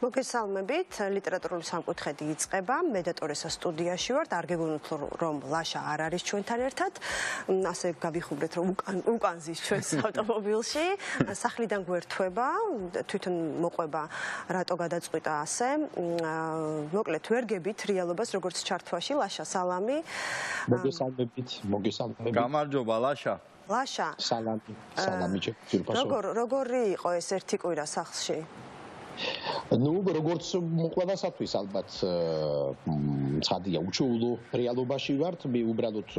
მოგესალმებით, ლიტერატურული სამკუთხედი იწყება. მე და ტორესა სტუდიაში ვართ. არ გეგონოთ რომ ლაშა არ არის ჩვენთან ერთად. ასე გავიხუბრეთ რომ უკან ზის ჩვენს ავტომობილში. სახლიდან გვერთვება, თვითონ მოყვება რატო გადაწყვიტა ასე. მოკლედ ვერ გებით რეალობას როგორც ჩართვაში. ლაშა, სალამი. მოგესალმებით. გამარჯობა ლაშა. ლაშა. სალამი ჯერ. როგორი იყო ეს ერთი კვირა სახლში? ნუ როგორც მოყვებასათვის ალბათ ცხადია უჩვეულო რეალობაში ვართ. მე უბრალოდ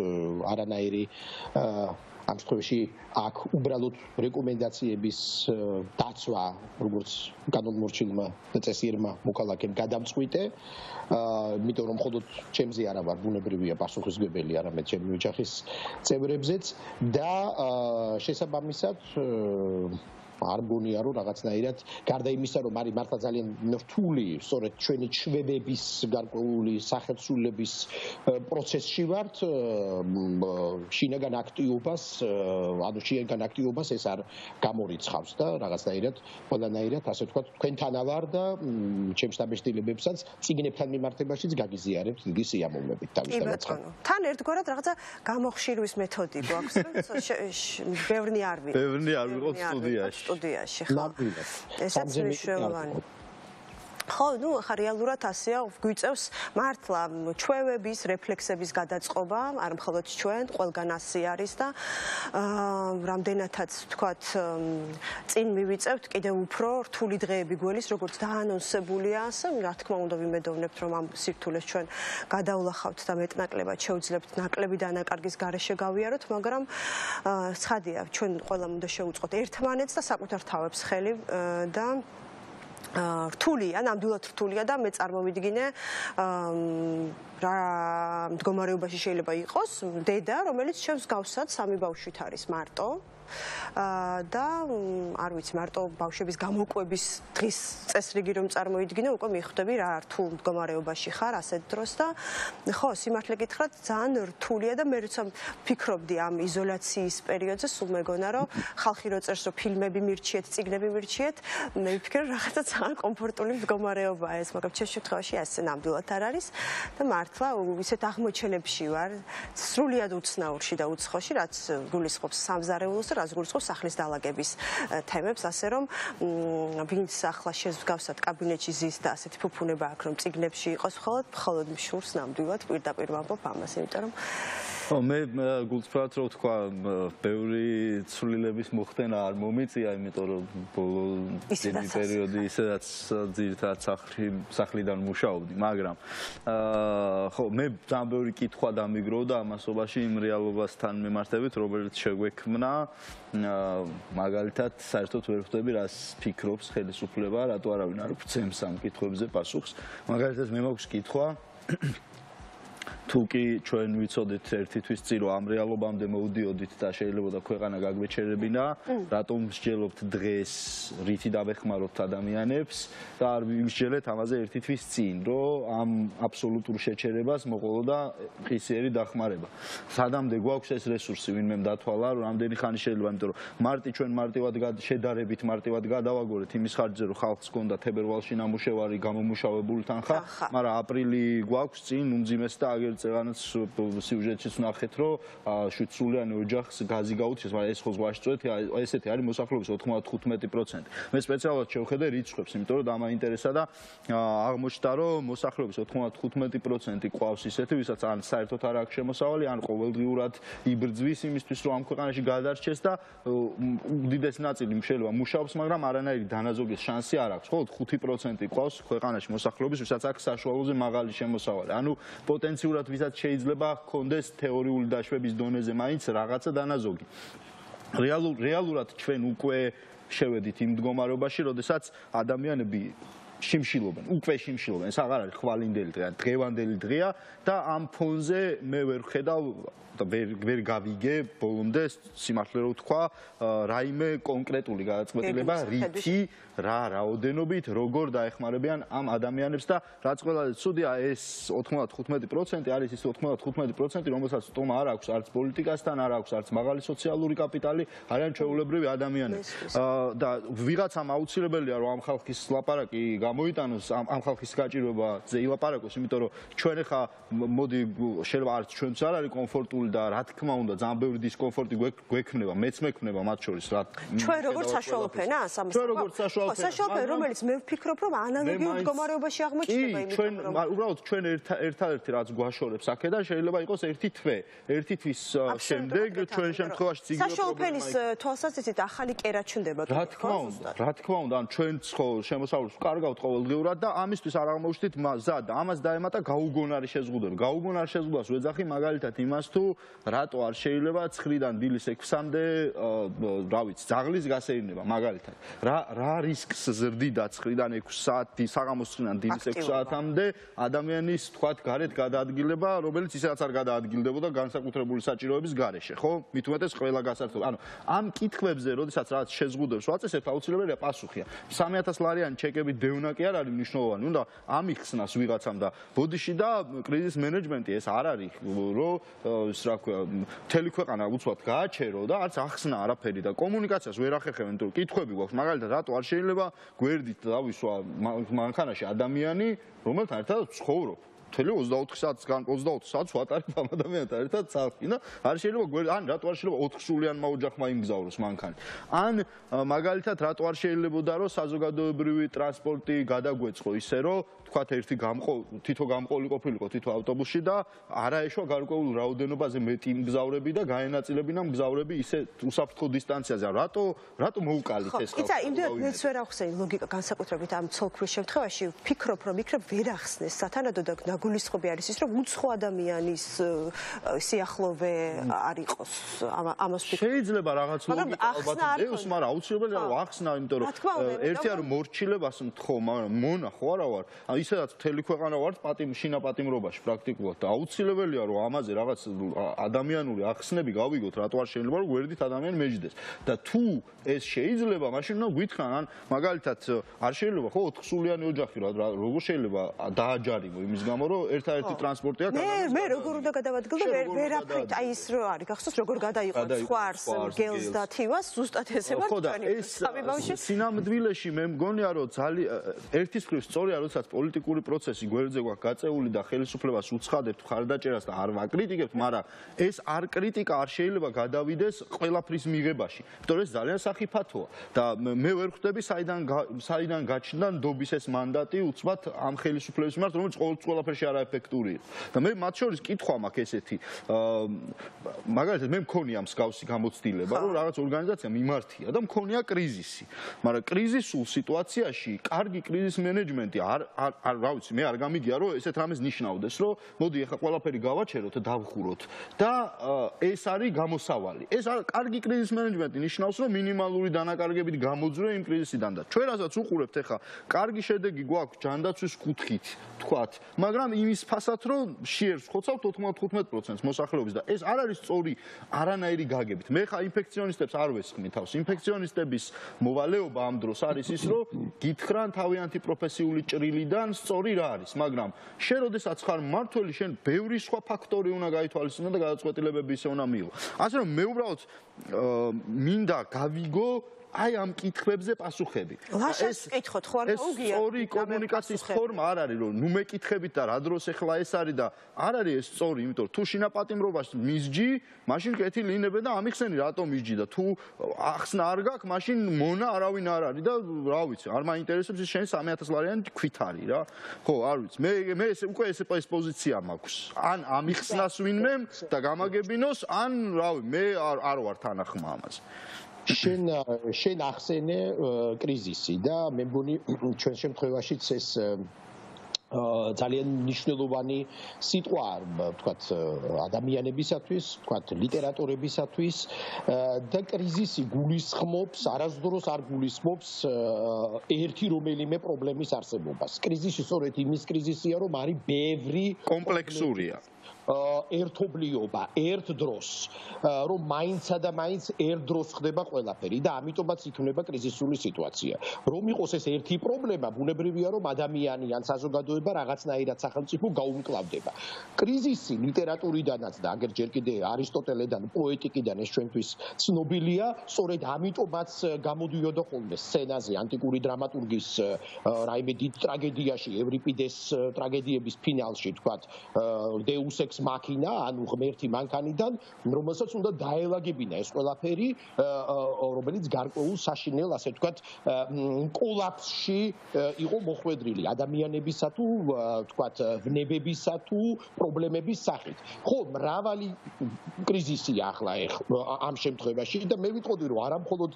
არანაირი ამ შემთხვევაში აქ უბრალოდ რეკომენდაციების დაცვა როგორც განმორჩილმა წესიერმა მოქალაქემ გადამწყვიტე. იმიტომ რომ მხოლოდ ჩემზე არა ვარ ბუნებრივია პასუხისმგებელი, არამედ ჩემი ოჯახის წევრებზეც და შესაბამისად არ მგონია რომ რაღაცნაირად გარდა იმისა რომ არის მართლა ძალიან რთული სწორედ ჩვენი ჩვევების გარკვეული სახელმწიფოების პროცესში ვართ შინაგან აქტივობას ეს არ გამორიცხავს და რაღაცნაირად ყველანაირად ასე ვთქვათ თქვენთან ვარ და ჩემს დაბეჭდილებებსაც წიგნებთან მიმართებაშიც გაგიზიარებთ დიდი სიამოვნებით თავის დაწყება. თან ერთგვარად რაღაცა გამოხშირვის მეთოდი გვაქვს რომ ბევრი არ ვიყოთ სტუდიაში. ხო. ესაც მნიშვნელოვანი. ხო, ნუ ახლა რეალურად ასეა, გვიწევს მართლა ჩვევების, რეფლექსების გადაწყობა, არ მხოლოდ ჩვენ, ყველგან ასე არის და რამდენადაც ვთქვათ, წინ მივიწევთ კიდევ უფრო რთული დღეები გველის, როგორც დაანონსებულია, ასე რა თქმა უნდა ვიმედოვნებთ, რომ ამ სირთულეს ჩვენ გადაულახავთ და მეტნაკლებად შევძლებთ ნაკლები დანაკარგის გარეშე გავიაროთ, მაგრამ ცხადია, ჩვენ ყველამ უნდა შევუწყოთ ერთმანეთს და საკუთარ თავებს ხელი და რთულია, ნამდვილად რთულია და მე წარმოვიდგინე რა მდგომარეობაში შეიძლება იყოს დედა, რომელიც ჩემს გავსაც სამი ბავშვით არის მარტო და არ ვიცი მარტო ბავშვების გამოკვების დღის წესრიგი რომ წარმოიდგინე, უკვე მიხვდები რა რთულ მდგომარეობაში ხარ ასეთ დროს და ხო, სიმართლე გითხრათ, ძალიან რთულია და მე როცა ფიქრობდი ამ იზოლაციის პერიოდზე, სულ მეგონა რომ ხალხი რო წერს რომ ფილმები მირჩიეთ, წიგნები მირჩიეთ, მე ვფიქრე რაღაცა ძალიან კომფორტული მდგომარეობაა ეს, მაგრამ ჩემს შემთხვევაში ასე ნამდვილად არ არის და მართლა ისეთ აღმოჩენებში ვარ, სრულიად უცნაურში და უცხოში, რაც გულისხმობს სამზარეულოს და რაც გულისხმობს სახლის დალაგების თემებს, ასე რომ ვინც ახლა შეგვსგავსად კაბინეტში ზის და ასეთი ფუფუნება აქვს, რომ წიგნებში იყოს მხოლოდ მშურს ნამდვილად პირდაპირ ვამბობ ამას, იმიტომ რომ მე გულწრფელად რო ვთქვა, ბევრი ცვლილების მოხდენა არ მომიწია, იმიტომ რომ ბოლო პერიოდი ისედაც ძირითადად სახლიდან მუშაობდი, მაგრამ ხო, მე ძალიან ბევრი კითხვა დამიგროვდა ამასობაში იმ რეალობასთან მიმართებით, რომელიც შეგვექმნა, მაგალითად, საერთოდ ვერ ხვდები, რას ფიქრობს ხელისუფლება, რატო არავინ არ გვცემს ამ კითხვებზე პასუხს. მაგალითად, მე მაქვს კითხვა თუ კი ჩვენ ვიცოდით ერთი თვის წინ რომ ამ რეალობამდე მოვდიოდით და შეიძლება და ქვეყანა გაგვეჩერებინა, რატომ მსჯელობთ დღეს რითი დავეხმაროთ ადამიანებს და არ ვიმსჯელეთ ამაზე ერთი თვის წინ, რომ ამ აბსოლუტურ შეჩერებას მოყოლოდა ყისიერი დახმარება. სადამდე გვაქვს ეს რესურსი, ვინმე დათვალა, რომ რამდენი ხანი შეიძლება, იმიტომ რომ მარტი ჩვენ მარტივად შედარებით მარტივად გადავაგორეთ იმის ხარჯზე, რომ ხალხს ჰქონდა თებერვალში ნამუშევარი გამომუშავებული თანხა, მაგრამ აპრილი გვაქვს წინ უმძიმეს და აგერ წევანაც სიუჟეტშიც ვნახეთ, რომ სრულიანი ოჯახს გაზი გაუჩეს, მაგრამ ეს ხო ზღვაში წვეთ, ესეთი არის მოსახლეობის 95%. მე სპეციალურად შევხედე რიცხვებს, იმიტომ რომ დამაინტერესა და აღმოჩნდა, რომ მოსახლეობის 95% ყავს ისეთი, ვისაც ან საერთოდ არ აქვს შემოსავალი, ან ყოველდღიურად იბრძვის იმისთვის, რომ ამ ქვეყანაში გადარჩეს და უდიდეს ნაწილი შეიძლება მუშაობს, მაგრამ არანაირი დანაზოგის შანსი არ აქვს. მხოლოდ 5% ყავს ქვეყანაში მოსახლეობის, ვისაც აქვს საშუალოზე მაღალი შემოსავალი. ანუ პოტენციურად ვისაც შეიძლება ჰქონდეს თეორიული დაშვების დონეზე მაინც რაღაცა დანაზოგი. რეალურად ჩვენ უკვე შევედით იმ მდგომარეობაში, როდესაც ადამიანები შიმშილობენ, უკვე შიმშილობენ, ეს აღარ არის ხვალინდელი დღე, დღევანდელი დღეა და ამ ფონზე მე ვერ ხედავ და ვერ გავიგე ბოლომდე სიმართლე რო ვთქვა, რაიმე კონკრეტული გადაწყვეტილება რითი რა რაოდენობით როგორ დაეხმარებიან ამ ადამიანებს და რაც ყველაზე ცუდია ეს 95% არის ის 95%, რომელსაც სტომა არ აქვს არც პოლიტიკასთან, არ აქვს არც მაღალი სოციალური კაპიტალი, არიან ჩვეულებრივი ადამიანები. და ვიღაცამ აუცილებელია რომ ამ ხალხის ლაპარაკი გამოიტანოს ამ ხალხის გაჭირვებაზე ილაპარაკოს, იმიტომ რომ ჩვენ ახლა მოდი შეიძლება არც ჩვენც არ არის კომფორტული და რა თქმა უნდა ძალიან ბევრი დისკომფორტი გვექნება, მეც მექნება მათ შორის რა. ჩვენ როგორც საშუალო ფენას ამას. ჩვენ როგორც საშუალო ფენა, რომელიც მე ვფიქრობ რომ ანალოგიურ მდგომარეობაში აღმოჩნდება იმიტომ ჩვენ უბრალოდ ჩვენ ერთადერთი რაც გვაშორებს აქედან შეიძლება იყოს ერთი თვის შემდეგ ჩვენ შემთხვევაში ციგნი საშუალო ფენის თვალსაზრისით ახალი კერა ჩნდება. რა თქმა უნდა, ან ჩვენც ხო შემოსავლებს ვკარგავთ ყოველდღიურად და ამისთვის არ აღმოჩნდით მზად და ამას დაემატა გაუგონარი შეზღუდვები. გაუგონარ შეზღუდვას ვეძახი მაგალითად იმას თუ რატო არ შეიძლება 9-დან დილის 6-მდე რა ვიცი ძაღლის გასეირნება მაგალითად. რა რისკს ზრდიდა 9-დან 6 საათი საღამოს 9-დან დილის 6 საათამდე ადამიანის თქვათ გარეთ გადაადგილება, რომელიც ისედაც არ გადაადგილდებოდა განსაკუთრებული საჭიროების გარეშე, ხო? მით უმეტეს ყველა გასართობ. ანუ ამ კითხვებზე, როდესაც რაღაც შეზღუდვებს ვაწესებთ, აუცილებელია პასუხია. 3000 ლარიანი ჩეკები დევნა კი არ არის მნიშვნელოვანი, უნდა ამიხსნას ვიღაცამ და ბოდიში და კრიზის მენეჯმენტი ეს არ არის, რომ ის რა ქვია, მთელი ქვეყანა უცბად გააჩერო და არც ახსნა არაფერი და კომუნიკაციას ვერ ახერხებენ, თუ კითხვები გვაქვს, მაგალითად, რატო არ შეიძლება გვერდით დავისვა მანქანაში ადამიანი, რომელთან ერთად ვცხოვრობ. მთელი 24 საათს ვატარებ ამ ადამიანთან ერთად სახლში და არ შეიძლება ან რატო არ შეიძლება 4 სულიანმა ოჯახმა იმგზავროს მანქანი. ან მაგალითად რატო არ შეიძლებოდა რომ საზოგადოებრივი ტრანსპორტი გადაგვეწყო ისე რომ თქვათ ერთი თითო გამყოლი ყოფილიყო თითო ავტობუსში და არაეშვა გარკვეულ რაოდენობაზე მეტი მგზავრები და გაენაწილებინა მგზავრები ისე უსაფრთხო დისტანციაზე. რატო მოუკალით ეს ხალხი? ისა იმდენად მეც ვერ ახსენე ლოგიკა განსაკუთრებით ამ ცოლქმრის შემთხვევაში ვფიქრობ რომ იქნებ ვერ ახსნეს სათანადო და გულისხმობი არის ის რომ უცხო ადამიანის სიახლოვე არ იყოს ამას ვფიქრობ. შეიძლება რაღაც ლოგიკა ალბათ დევს, მაგრამ აუცილებელია რომ ახსნა, იმიტომ რომ ერთია რომ მორჩილებას მთხოვ, მაგრამ მონა ხო არა ვარ. ისედაც მთელი ქვეყანა ვართ შინაპატიმრობაში პრაქტიკულად და აუცილებელია რომ ამაზე რაღაც ადამიანური ახსნები გავიგოთ, რატო არ შეიძლება რომ გვერდით ადამიანი მეჯდეს. და თუ ეს შეიძლება, მაშინ უნდა გვითხრან, ან მაგალითად არ შეიძლება ხო 4 სულიანი ოჯახი როგორ შეიძლება დააჯარიმო იმის გამო რომ ერთადერთი ტრანსპორტია გადაიღოს. მე როგორ უნდა გადავადგილო ვერაფრით, აი ის რო არის გახსოვს როგორ გადაიღო სხვას გელს და თივას ზუსტად ესე ვარ ჩვენი სამი ბავშვი. სინამდვილეში მე მგონია რომ ერთის მხრივ სწორია როდესაც პოლიტიკური პროცესი გვერდზე გვაქვს გაწეული და ხელისუფლებას უცხადებთ ხარდაჭერას და არ ვაკრიტიკებთ, მაგრამ ეს არ კრიტიკა არ შეიძლება გადავიდეს ყველაფრის მიღებაში. იმიტომ რომ ეს ძალიან სახიფათოა და მე ვერ ხვდები საიდან გაჩნდა ნდობის ეს მანდატი უცბად ამ ხელისუფლების მიმართ, რომელიც ყველაფერში არაეფექტური იყო. და მე მათ შორის კითხვა მაქვს ესეთი. მაგალითად მე მქონია მსგავსი გამოცდილება, რომ რაღაც ორგანიზაცია მიმართია და მქონია კრიზისი. მაგრამ კრიზისულ სიტუაციაში კარგი კრიზის მენეჯმენტი რა ვიცი, მე არ გამიგია რომ ესეთ რამეს ნიშნავდეს, რომ მოდი ახლა ყველაფერი გავაჩეროთ და დავხუროთ და ეს არის გამოსავალი. ეს კარგი კრიზის მენეჯმენტი ნიშნავს, რომ მინიმალური დანაკარგებით გამოძვრე იმ კრიზისიდან და ჩვენ რასაც უყურებთ ახლა, კარგი შედეგი გვაქვს ჯანდაცვის კუთხით, თქვათ, მაგრამ იმის ფასად რომ შეერს ხოცავთ 95% მოსახლეობის და ეს არ არის სწორი არანაირი გაგებით. მე ხა ინფექციონისტებს არ ვესხმი თავს. ინფექციონისტების მოვალეობა ამ დროს არის ის, რომ გითხრან თავიანთი პროფესიული ჭრილიდან სწორი რა არის, მაგრამ შენ როდესაც ხარ მმართველი, შენ ბევრი სხვა ფაქტორი უნდა გაითვალისწინო და გადაწყვეტილებები ისე უნდა მიიღო. ასე რომ მე უბრალოდ მინდა გავიგო აი ამ კითხვებზე პასუხები. ეს კითხოთ ხო არ გაუგია? სწორი კომუნიკაციის ფორმა არ არის, რომ ნუ მეკითხებით და რა დროს ახლა ეს არის და არ არის ეს სწორი, იმიტომ რომ თუ შინაპატიმრობაში მისჯი, მაშინ კეთილი ინებე და ამიხსენი რატომ მისჯი და თუ ახსნა არ გაქვს, მაშინ მონა არავინ არ არის და რა ვიცი, არ მაინტერესებს შენ 3000 ლარიანი ქვით არის რა. ხო, არ ვიცი. მე უკვე ეს პოზიცია მაქვს. ან ამიხსნას ვინმე და გამაგებინოს, ან რავი, მე არ ვარ თანახმა ამაზე. შენ ახსენე კრიზისი და მე მგონი ჩვენ შემთხვევაშიც ეს ძალიან მნიშვნელოვანი სიტყვა ვთქვათ ადამიანებისათვის, ვთქვათ ლიტერატურებისათვის და კრიზისი გულისხმობს, არასდროს არ გულისხმობს ერთი რომელიმე პრობლემის არსებობას. კრიზისი სწორედ იმის კრიზისია, რომ არის ბევრი კომპლექსურია. ერთობლიობა, ერთ დროს, რომ მაინცსა და მაინც ერთ დროს ხდება ყველაფერი და ამიტომაც იქნება კრიზისული სიტუაცია. რომ იყოს ეს ერთი პრობლემა, ბუნებრივია, რომ ადამიანი ან საზოგადოება რაღაცნაირად სახელმწიფო გაუმკლავდება. კრიზისი ლიტერატურიდანაც და აგერ ჯერ კიდე არისტოტელედან, პოეტიკიდან ეს ჩვენთვის ცნობილია, სწორედ ამიტომაც გამოდიოდა ხოლმე სცენაზე ანტიკური დრამატურგის რაიმე დიდ ტრაგედიაში, ევრიპიდეს ტრაგედიების ფინალში, თქვათ, Deus ex machina, ანუ ღმერთი მანქანიდან, რომელსაც უნდა დაელაგებინა ეს ყველაფერი, რომელიც გარკვეულ საშინელ, ასე ვთქვათ, კოლაფსში იყო მოხვედრილი ადამიანებისა თუ, ვთქვათ, ვნებებისა თუ პრობლემების სახით. ხო, მრავალი კრიზისია ახლა ამ შემთხვევაში და მე ვიტყოდი, რომ არა მხოლოდ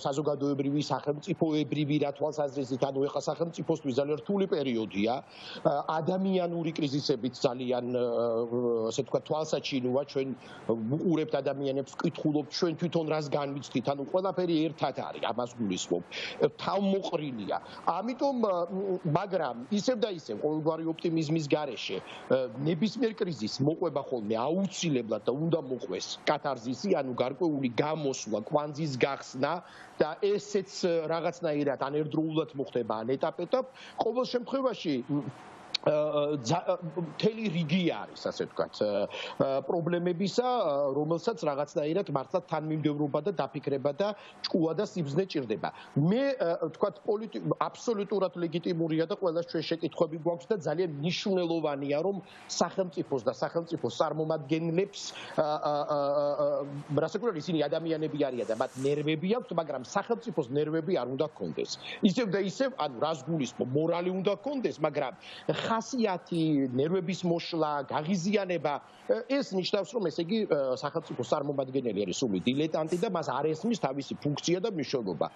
საზოგადოებრივი, სახელმწიფოებრივი რა თვალსაზრისით, ანუ ეხლა სახელმწიფოსთვის ძალიან რთული პერიოდია, ადამიანური კრიზისებიც ძალიან ასე ვთქვათ, თვალსაჩინოა, ჩვენ ვუყურებთ ადამიანებს, ვკითხულობთ, ჩვენ თვითონ რას განვიცდით, ანუ ყველაფერი ერთად არის, ამას გულისხმობ. თავმოყრილია. ამიტომ, მაგრამ ისევ და ისევ ყოველგვარი ოპტიმიზმის გარეშე, ნებისმიერ კრიზისს მოყვება ხოლმე აუცილებლად და უნდა მოყვეს კათარზისი, ანუ გარკვეული გამოსვლა, კვანძის გახსნა და ესეც რაღაცნაირად ან ერთდროულად მოხდება, ან ეტაპ-ეტაპ. ყოველ შემთხვევაში მთელი რიგი არის, ასე ვთქვათ, პრობლემებისა, რომელსაც რაღაცნაირად მართლა თანმიმდევრობა და დაფიქრება და ჭკუა და სიბრძნე ჭირდება. მე ვთქვათ, აბსოლუტურად ლეგიტიმურია და ყველას ჩვენ შეკითხვები გვაქვს და ძალიან მნიშვნელოვანია, რომ სახელმწიფოს და სახელმწიფოს წარმომადგენლებს რასაკვირველია, ისინი ადამიანები არიან და მათ ნერვები აქვთ, მაგრამ სახელმწიფოს ნერვები არ უნდა ჰქონდეს. ისევ და ისევ, ანუ რას გულისხმობ, მორალი უნდა ჰქონდეს, მაგრამ ხასიათი, ნერვების მოშლა, გაღიზიანება, ეს ნიშნავს, რომ ესე იგი სახელმწიფოს წარმომადგენელი არის სული დილეტანტი და მას არ ესმის თავისი ფუნქცია და მნიშვნელობა.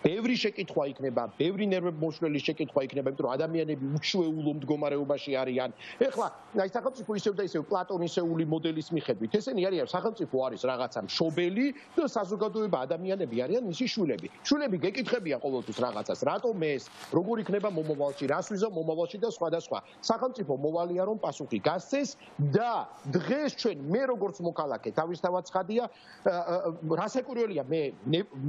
ბევრი შეკითხვა იქნება, ბევრი ნერვებმოშლელი შეკითხვა იქნება, იმიტომ რომ ადამიანები უჩვეულო მდგომარეობაში არიან. ეხლა, აი სახელმწიფო ისევ და ისევ პლატონისეული მოდელის მიხედვით, ესენი არიან სახელმწიფო არის რაღაცა მშობელი და საზოგადოება ადამიანები არიან მისი შვილები. შვილები გეკითხებიან ყოველთვის რაღაცას, რატომ ეს, როგორ იქნება მომავალში, რას ვიზამ მომავალში და სხვა და სხვა. სახელმწიფო მოვალია რომ პასუხი გასცეს და დღეს ჩვენ მე როგორც მოქალაქე თავისთავად ცხადია რასაკვირველია მე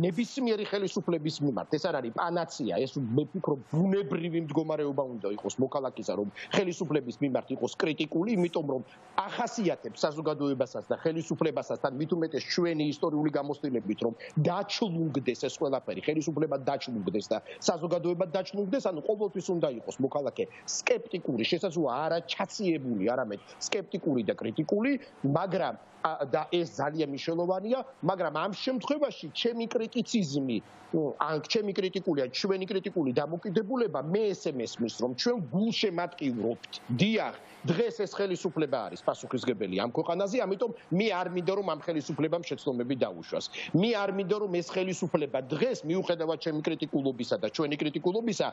ნებისმიერი ხელისუფლების მიმართ ეს არ არის პანაცია ეს მე ვფიქრობ ბუნებრივი მდგომარეობა უნდა იყოს მოქალაქისა რომ ხელისუფლების მიმართ იყოს კრიტიკული იმიტომ რომ ახასიათებს საზოგადოებასაც და ხელისუფლებასაც მით უმეტეს ჩვენი ისტორიული გამოცდილებით რომ დაჩლუნგდეს ეს ყველაფერი ხელისუფლება დაჩლუნგდეს და საზოგადოება დაჩლუნგდეს ანუ ყოველთვის უნდა იყოს მოქალაქე სკეპტიკური, შესაძლოა არა ჩაციებული, არამედ სკეპტიკური და კრიტიკული, მაგრამ და ეს ძალიან მნიშვნელოვანია, მაგრამ ამ შემთხვევაში ჩემი კრიტიციზმი, ან ჩემი კრიტიკული, ან ჩვენი კრიტიკული დამოკიდებულება მე ესე მესმის, რომ ჩვენ გულშემატკივრობთ. დიახ, დღეს ეს ხელისუფლება არის პასუხისმგებელი ამ ქვეყანაზე, ამიტომ მე არ მინდა რომ ამ ხელისუფლებამ შეცდომები დაუშვას. მე არ მინდა რომ ეს ხელისუფლება დღეს მიუხედავად ჩემი კრიტიკულობისა და ჩვენი კრიტიკულობისა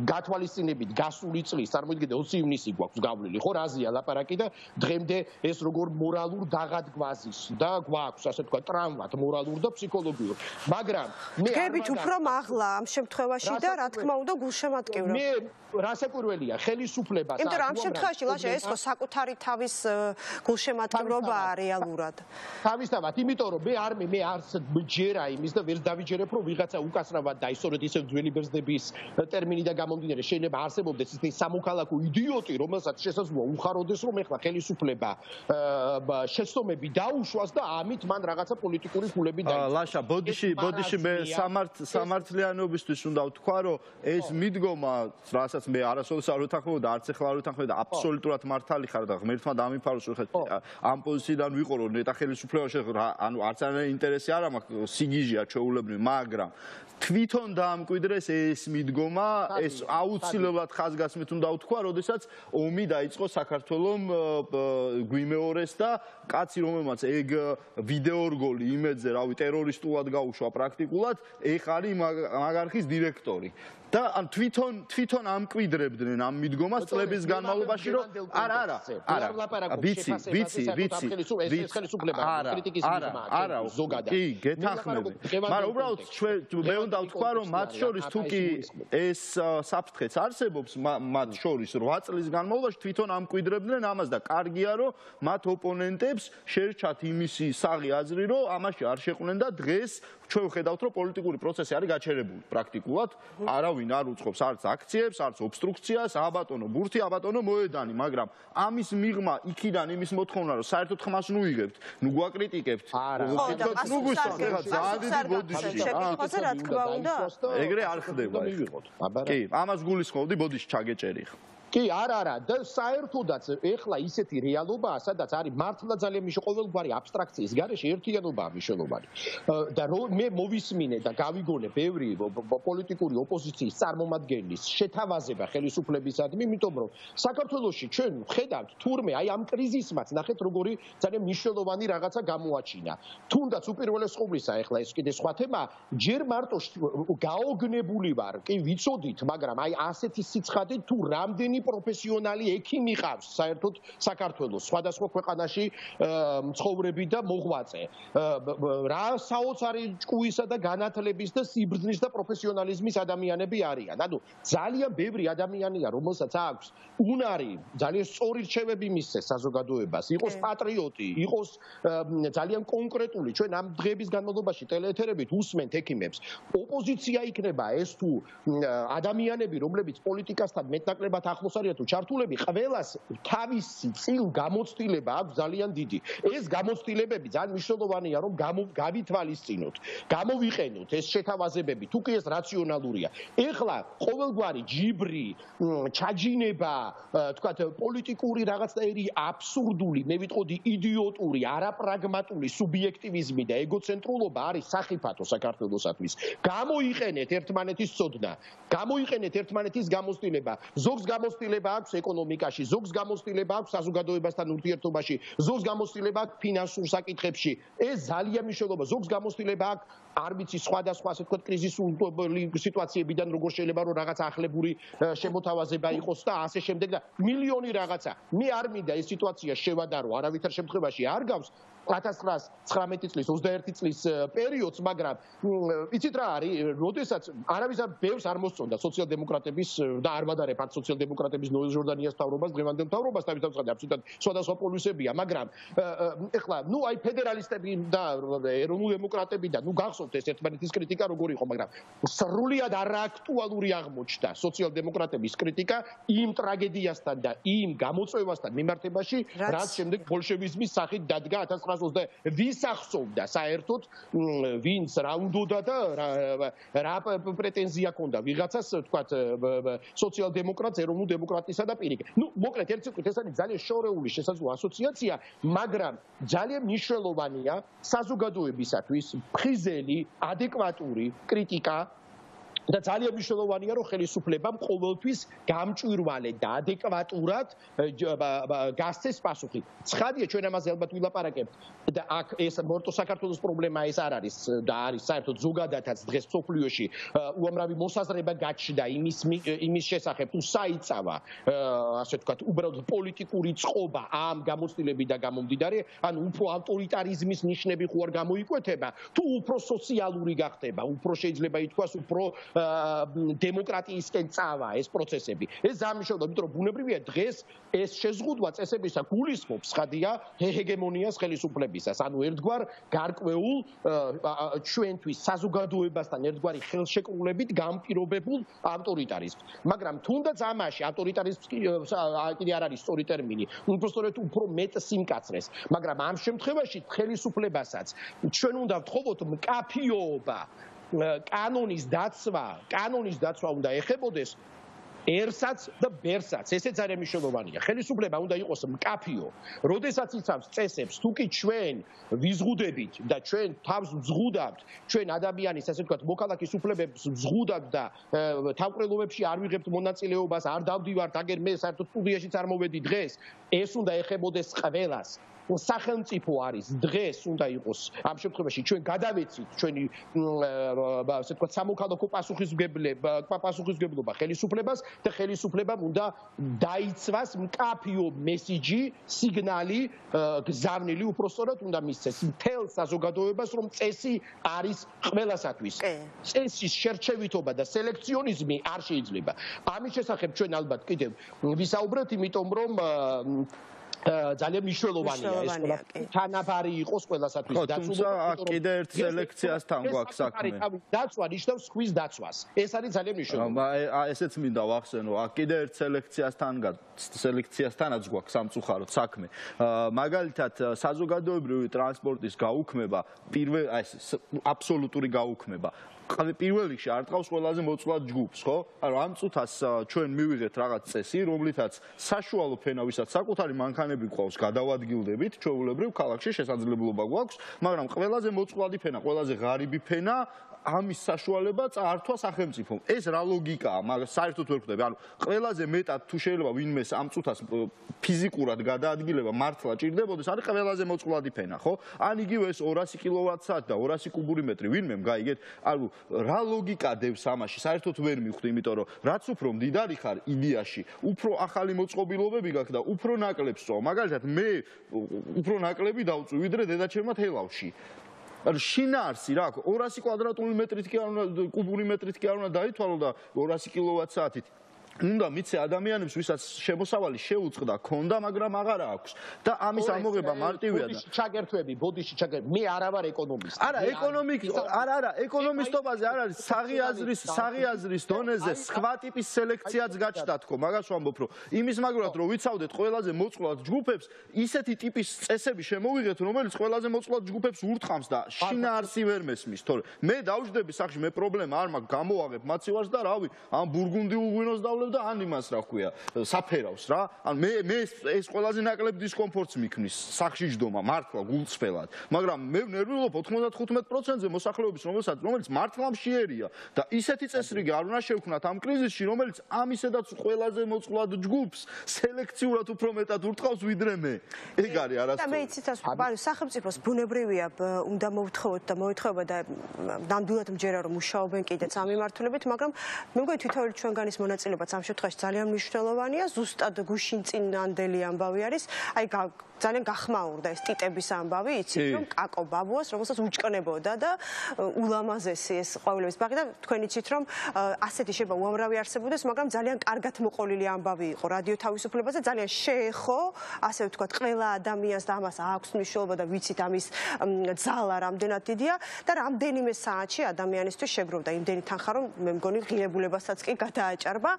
გათვალისწინებით გასული წლის წარმოიდგინე 20 ივნისი გვაქვს გავლილი, ხო, რაზეა ლაპარაკი და დღემდე ეს როგორ მორალურ დაღადგვაზის და გვაქვს, ასე თქვა, ტრამვად მორალურ და ფსიქოლოგიურ. მაგრამ მე გებით უფრო მაღლა ამ შემთხვევაში და რა თქმა უნდა გულშემატკივრობ. მე რასაკვირველია, ხელისუფლებას იმიტომ რომ ამ შემთხვევაში ლაშა ეს ხო საკუთარი თავის გულშემატკივრობაა რეალურად. თავისთავად, იმიტომ რომ მე არც ჯერა იმის და ვერ დავიჯერებ რომ ვიღაცა უკასრავად და ისორედ ისევ ძველი ბერძნების ტერმინიდან გამომდინარე შეიძლება არსებობდეს ისეთი სამოქალაქო იდიოტი, რომელსაც შესაძლოა უხაროდეს რომ ეხლა ხელისუფლება შეცდომები დაუშვას და ამით მან რაღაცა პოლიტიკური ფულები დაიწყოს. ლაშა, ბოდიში მე სამართლიანობისთვის უნდა ვთქვა, რომ ეს მიდგომა, რასაც მე არასოდეს არ ვეთანხმებ და არც ეხლა არ ვეთანხმებ და აბსოლუტურად მართალი ხარ და ღმერთმა დამიფაროს ამ პოზიციიდან ვიყო რომ ნეტა ხელისუფლებაში ანუ არც არანაირი ინტერესი არ მაქვს სიგიჟეა ჩვეულებრივი, მაგრამ თვითონ დაამკვიდრეს ეს მიდგომა, ეს აუცილებლად ხაზგასმით უნდა ვთქვა, როდესაც ომი დაიწყო საქართველოს გვიმეორეს და კაცი რომელმაც ეგ ვიდეო რგოლი იმედზე, რავი, ტერორისტულად გაუშვა პრაქტიკულად, ეხ არის მაგ არხის დირექტორი. და ან თვითონ ამკვიდრებდნენ ამ მიდგომას წლების განმავლობაში რომ არა კი გეთანხმები მაგრამ უბრალოდ მე უნდა ვთქვა რომ მათ შორის თუ კი ეს საფრთხეც არსებობს მათ შორის 8 წლის განმავლობაში თვითონ ამკვიდრებდნენ ამას და კარგია რომ მათ ოპონენტებს შერჩათ იმისი საღი აზრი რომ ამაში არ შეყვნენ და დღეს ჩვენ ვხედავთ რომ პოლიტიკური პროცესი არის გაჩერებული პრაქტიკულად არავინ არ უწყობს არც აქციებს არც ობსტრუქციას აბატონო ბურთი აბატონო მოედანი მაგრამ ამის მიღმა იქიდან იმის მოთხოვნა რომ საერთოდ ხმას ნუ იღებთ ნუ გვაკრიტიკებთ ნუ გვისვამთ ეხლა ძალიან დიდი ბოდიში რა თქმა უნდა ეგრე არ ხდება კი ამას გულისხმობდი ბოდიში ჩაგეჭერი ხა კი არა და საერთოდაც ეხლა ისეთი რეალობაა სადაც არის მართლა ძალიან ყოველგვარი აბსტრაქციის გარეშე ერთიანობაა მნიშვნელოვანი და მე მოვისმინე და გავიგონე ბევრი პოლიტიკური ოპოზიციის წარმომადგენლის შეთავაზება ხელისუფლებისადმი იმიტომ რომ საქართველოში ჩვენ ვხედავთ თურმე აი ამ კრიზისმაც ნახეთ როგორი ძალიან მნიშვნელოვანი რაღაცა გამოაჩინა თუნდაც უპირველეს ყოვლისა ეხლა ეს კიდე სხვა თემა ჯერ მარტო გაოგნებული ვარ კი ვიცოდით მაგრამ აი ასეთი სიცხადე თუ რამდენი პროფესიონალი ექიმი ყავს საერთოდ საქართველოს სხვადასხვა ქვეყანაში მცხოვრები და მოღვაწე რა საოცარი ჭკუისა და განათლების და სიბრძნის და პროფესიონალიზმის ადამიანები არიან ანუ ძალიან ბევრი ადამიანია რომელსაც აქვს უნარი ძალიან სწორი რჩევები მისცეს საზოგადოებას იყოს პატრიოტი იყოს ძალიან კონკრეტული ჩვენ ამ დღეების განმავლობაში ტელეეთერებით უსმენთ ექიმებს ოპოზიცია იქნება ეს თუ ადამიანები რომლებიც პოლიტიკასთან მეტნაკლებად ახლოს არიან თუ ჩართულები ყველას თავისი წილ გამოცდილება აქვს ძალიან დიდი ეს გამოცდილებები ძალიან მნიშვნელოვანია რომ გავითვალისწინოთ გამოვიყენოთ ეს შეთავაზებები თუ კი ეს რაციონალურია ეხლა ყოველგვარი ჯიბრი ჩაჯინება თქვათ პოლიტიკური რაღაცნაირი აბსურდული მე ვიტყოდი იდიოტური არაპრაგმატული სუბიექტივიზმი და ეგოცენტრულობა არის სახიფათო საქართველოსათვის გამოიყენეთ ერთმანეთის ცოდნა გამოიყენეთ ერთმანეთის გამოცდილება ზოგს გამოცდილება აქვს ეკონომიკაში ზოგს გამოცდილება აქვს საზოგადოებასთან ურთიერთობაში ზოგს გამოცდილება აქვს ფინანსურ საკითხებში ეს ძალიან მნიშვნელოვანია ზოგს გამოცდილება აქვს არ ვიცი სხვადასხვა ასე ვთქვათ კრიზისული სიტუაციებიდან როგორ შეიძლება რომ რაღაც ახლებური შემოთავაზება იყოს და ასე შემდეგ და მილიონი რაღაცა მე არ მინდა ეს სიტუაცია შევადარო არავითარ შემთხვევაში არ გავს 1919 წლის 21 წლის პერიოდს მაგრამ იცით რა არის როდესაც არავის ბევრს არ მოსწონდა სოციალ-დემოკრატების და არ ვადარებ აქ სოციალ-დემოკრატების ნოელ ჟორდანიას მთავრობას დღევანდელ მთავრობას თავის თავზე აბსოლუტურად სხვადასხვა პოლუსებია მაგრამ ეხლა ნუ აი ფედერალისტები და ეროვნულ დემოკრატები და ნუ გახსოვთ ეს ერთმანეთის კრიტიკა როგორი იყო მაგრამ სრულად არააქტუალური აღმოჩნდა სოციალ-დემოკრატების კრიტიკა იმ ტრაგედიასთან და იმ გამოწვევასთან მიმართებაში რაც შემდეგ ბოლშევიზმის სახით დადგა 1920 ვის ახსოვდა საერთოდ ვინც რა უნდოდა და რა პრეტენზია ჰქონდა ვიღაცას თქვათ სოციალ-დემოკრატს ეროვნულ დემოკრატისა და პირიქით ნუ მოკლედ ერთ სიტყვით ეს არის ძალიან შორეული შესაძლო ასოციაცია მაგრამ ძალიან მნიშვნელოვანია საზოგადოებისათვის ფხიზელი ადეკვატური კრიტიკა და ძალიან მნიშვნელოვანია რომ ხელისუფლებამ ყოველთვის გამჭვირვალე და ადეკვატურად გასცეს პასუხი. ცხადია ჩვენ ამაზე ალბათ ვილაპარაკებთ და აქ ეს მარტო საქართველოს პრობლემა ეს არ არის და არის საერთოდ ზოგადადაც დღეს სოფლიოში უამრავი მოსაზრება გაჩნდა იმის შესახებ თუ საიწავა ასე ვთქვათ უბრალოდ პოლიტიკური წყობა ამ გამოცდილებიდან გამომდინარე ან უფრო ავტორიტარიზმის ნიშნები ხო არ გამოიკვეთება თუ უფრო სოციალური გახდება უფრო შეიძლება ითქვას უფრო დემოკრატიისკენ წავა ეს პროცესები. ეს ამიშოვდა, იმიტომ რომ ბუნებრივია დღეს ეს შეზღუდვა წესებისა გულისხმობს ხადია ჰეგემონიას ხელისუფლებისას. ანუ ერთგვარ გარკვეულ ჩვენთვის საზოგადოებასთან ერთგვარი ხელშეკრულებით გამპირობებულ ავტორიტარიზმს. მაგრამ თუნდაც ამაში ავტორიტარიზმს კიდე არ არის სწორი ტერმინი, უბრალოდ უფრო მეტ სიმკაცრეს. მაგრამ ამ შემთხვევაში ხელისუფლებასაც ჩვენ უნდა ვთხოვოთ მკაფიობა კანონის დაცვა უნდა ეხებოდეს ერსაც და ბერსაც. ესე ძალიან მნიშვნელოვანია. ხელისუფლება უნდა იყოს მკაფიო. როდესაც იცავს წესებს, თუ კი ჩვენ ვიზღუდებით და ჩვენ თავს ვზღუდავთ, ჩვენ ადამიანის ასე ვთქვათ, მოქალაქის უფლებებს ვზღუდავთ და თავყრილობებში არ ვიღებთ მონაწილეობას, არ დავდივართ, აგერ მე საერთოდ სტუდიაში წარმოვედი დღეს, ეს უნდა ეხებოდეს ყველას. სახელმწიფო არის დღეს უნდა იყოს ამ შემთხვევაში ჩვენ გადავეცით ჩვენი ასე ვთქვათ სამოქალაქო პასუხისმგებლობა ხელისუფლებას და ხელისუფლებამ უნდა დაიცვას მკაფიო მესიჯი, სიგნალი, გზავნილი უпростоრად უნდა მისცეს მთელ საზოგადოებას, რომ წესი არის ყველასათვის. წესის შერჩევითობა და სელექციონიზმი არ შეიძლება. ამის შესახებ ჩვენ ალბათ კიდევ ვისაუბრებთ, იმიტომ რომ ძალიან მნიშვნელოვანია ეს ყველაფერი თანაბარი იყოს ყველასათვის დაცული. კიდე ერთ სელექციასთან გვაქვს საქმე. დაცვა ნიშნავს ხვის დაცვას. ეს არის ძალიან მნიშვნელოვანი. ესეც მინდა ვახსენო, კიდე ერთ სელექციასთანაც გვაქვს სამწუხაროდ საქმე. მაგალითად, საზოგადოებრივი ტრანსპორტის გაუქმება, აბსოლუტური გაუქმება პირველ რიგში არ ტყავს ყველაზე მოწყვლად ჯგუფს, ხო? ანუ ამ წუთას ჩვენ მივიღეთ რაღაც წესი, რომლითაც საშუალო ფენა, ვისაც საკუთარი მანქანები გვყავს, გადავადგილდებით, ჩვეულებრივ ქალაქში შესაძლებლობა გვაქვს, მაგრამ ყველაზე მოწყვლადი ფენა, ყველაზე ღარიბი ფენა ამის საშუალება წაართვა სახელმწიფომ. ეს რა ლოგიკაა? მაგრამ საერთოდ ვერ ხვდები. ანუ ყველაზე მეტად თუ შეიძლება ვინმეს ამ წუთას ფიზიკურად გადაადგილება მართლა ჭირდებოდეს, არის ყველაზე მოწყვლადი ფენა, ხო? ან იგივე ეს 200 კილოვატ-საათ და 200 კუბური მეტრი ვინმემ გაიგეთ? ანუ რა ლოგიკა დევს ამაში? საერთოდ ვერ მივხვდი, იმიტომ რომ რაც უფრო მდიდარი ხარ იდეაში, უფრო ახალი მოწყობილობები გაქვს და უფრო ნაკლებს წვა. მაგალითად, მე უფრო ნაკლები დავწვი, ვიდრე დედაჩემმა თელავში. ანუ შინაარსი რა, 200 კვადრატული მეტრით კი არ უნდა, კუბური მეტრით კი არ უნდა დაითვალო და 200 კილოვატ-საათით. უნდა მიცე ადამიანებს, ვისაც შემოსავალი შეუწყდა, ქონდა, მაგრამ აღარა აქვს. და ამის ამოღება მარტივია და ბოდიში ჩაგერტვები. მე არა ვარ ეკონომისტი. არა, ეკონომისტობაზე არ არის საღიაზრის დონეზე სხვა ტიპის სელექციაც გაჩნდა თქო. მაგას ვამბობ, რომ იმის მაგრად რომ ვიცავდეთ ყველაზე მოწყვლად ჯგუფებს, ისეთი ტიპის წესები შემოვიღეთ, რომელიც ყველაზე მოწყვლად ჯგუფებს ურტყამს და შინაარსი ვერ მესმის. თორე მე დავждები სახში, მე პრობლემა არ მაქვს, გამოვაღებ მაცივარს და რავი, ამ ბურგუნდიულ ღვინოს და ან იმას რა ქვია, საფერავს რა. ან მე ეს ყველაზე ნაკლებ დისკომფორტს მიქმნის სახში ჯდომა, მართლა გულწრფელად. მაგრამ მე ვნერვიულობ 95%-ზე მოსახლეობის, რომელიც მართლა მშიერია და ისეთი წესრიგი არ უნდა შევქმნათ ამ კრიზისში, რომელიც ამისედაც ყველაზე მოწყვლად ჯგუფს სელექციურად უფრო მეტად ურტყავს ვიდრე მე. ეგ არის არასწორი. და მე იცით სახელმწიფოს ბუნებრივია უნდა მოვთხოვოთ და მოითხოვება და ნამდვილად მჯერა რომ მუშაობენ კიდეც ამ მიმართულებით, მაგრამ მე მგონი თითოეული ჩვენგანის მონაწილეობაც ამ შემთხვევაში ძალიან მნიშვნელოვანია, ზუსტად გუშინწინანდელი ამბავი არის, აი ძალიან გახმაურდა ეს ტიტების ამბავი, იცით რომ კაკო ბაბუას, რომელსაც უჭკნებოდა და ულამაზესი ეს ყვავილების ბაღი და თქვენ იცით რომ ასეთი შეიძლება უამრავი არსებობდეს, მაგრამ ძალიან კარგად მოყოლილი ამბავი იყო რადიო თავისუფლებაზე, ძალიან შეეხო, ასე ვთქვათ, ყველა ადამიანს და ამას აქვს მნიშვნელობა და ვიცით ამის ძალა რამდენად დიდია და რამდენიმე საათში ადამიანისთვის შეგროვდა იმდენი თანხა, რომ მე მგონი ღირებულებასაც კი გადააჭარბა.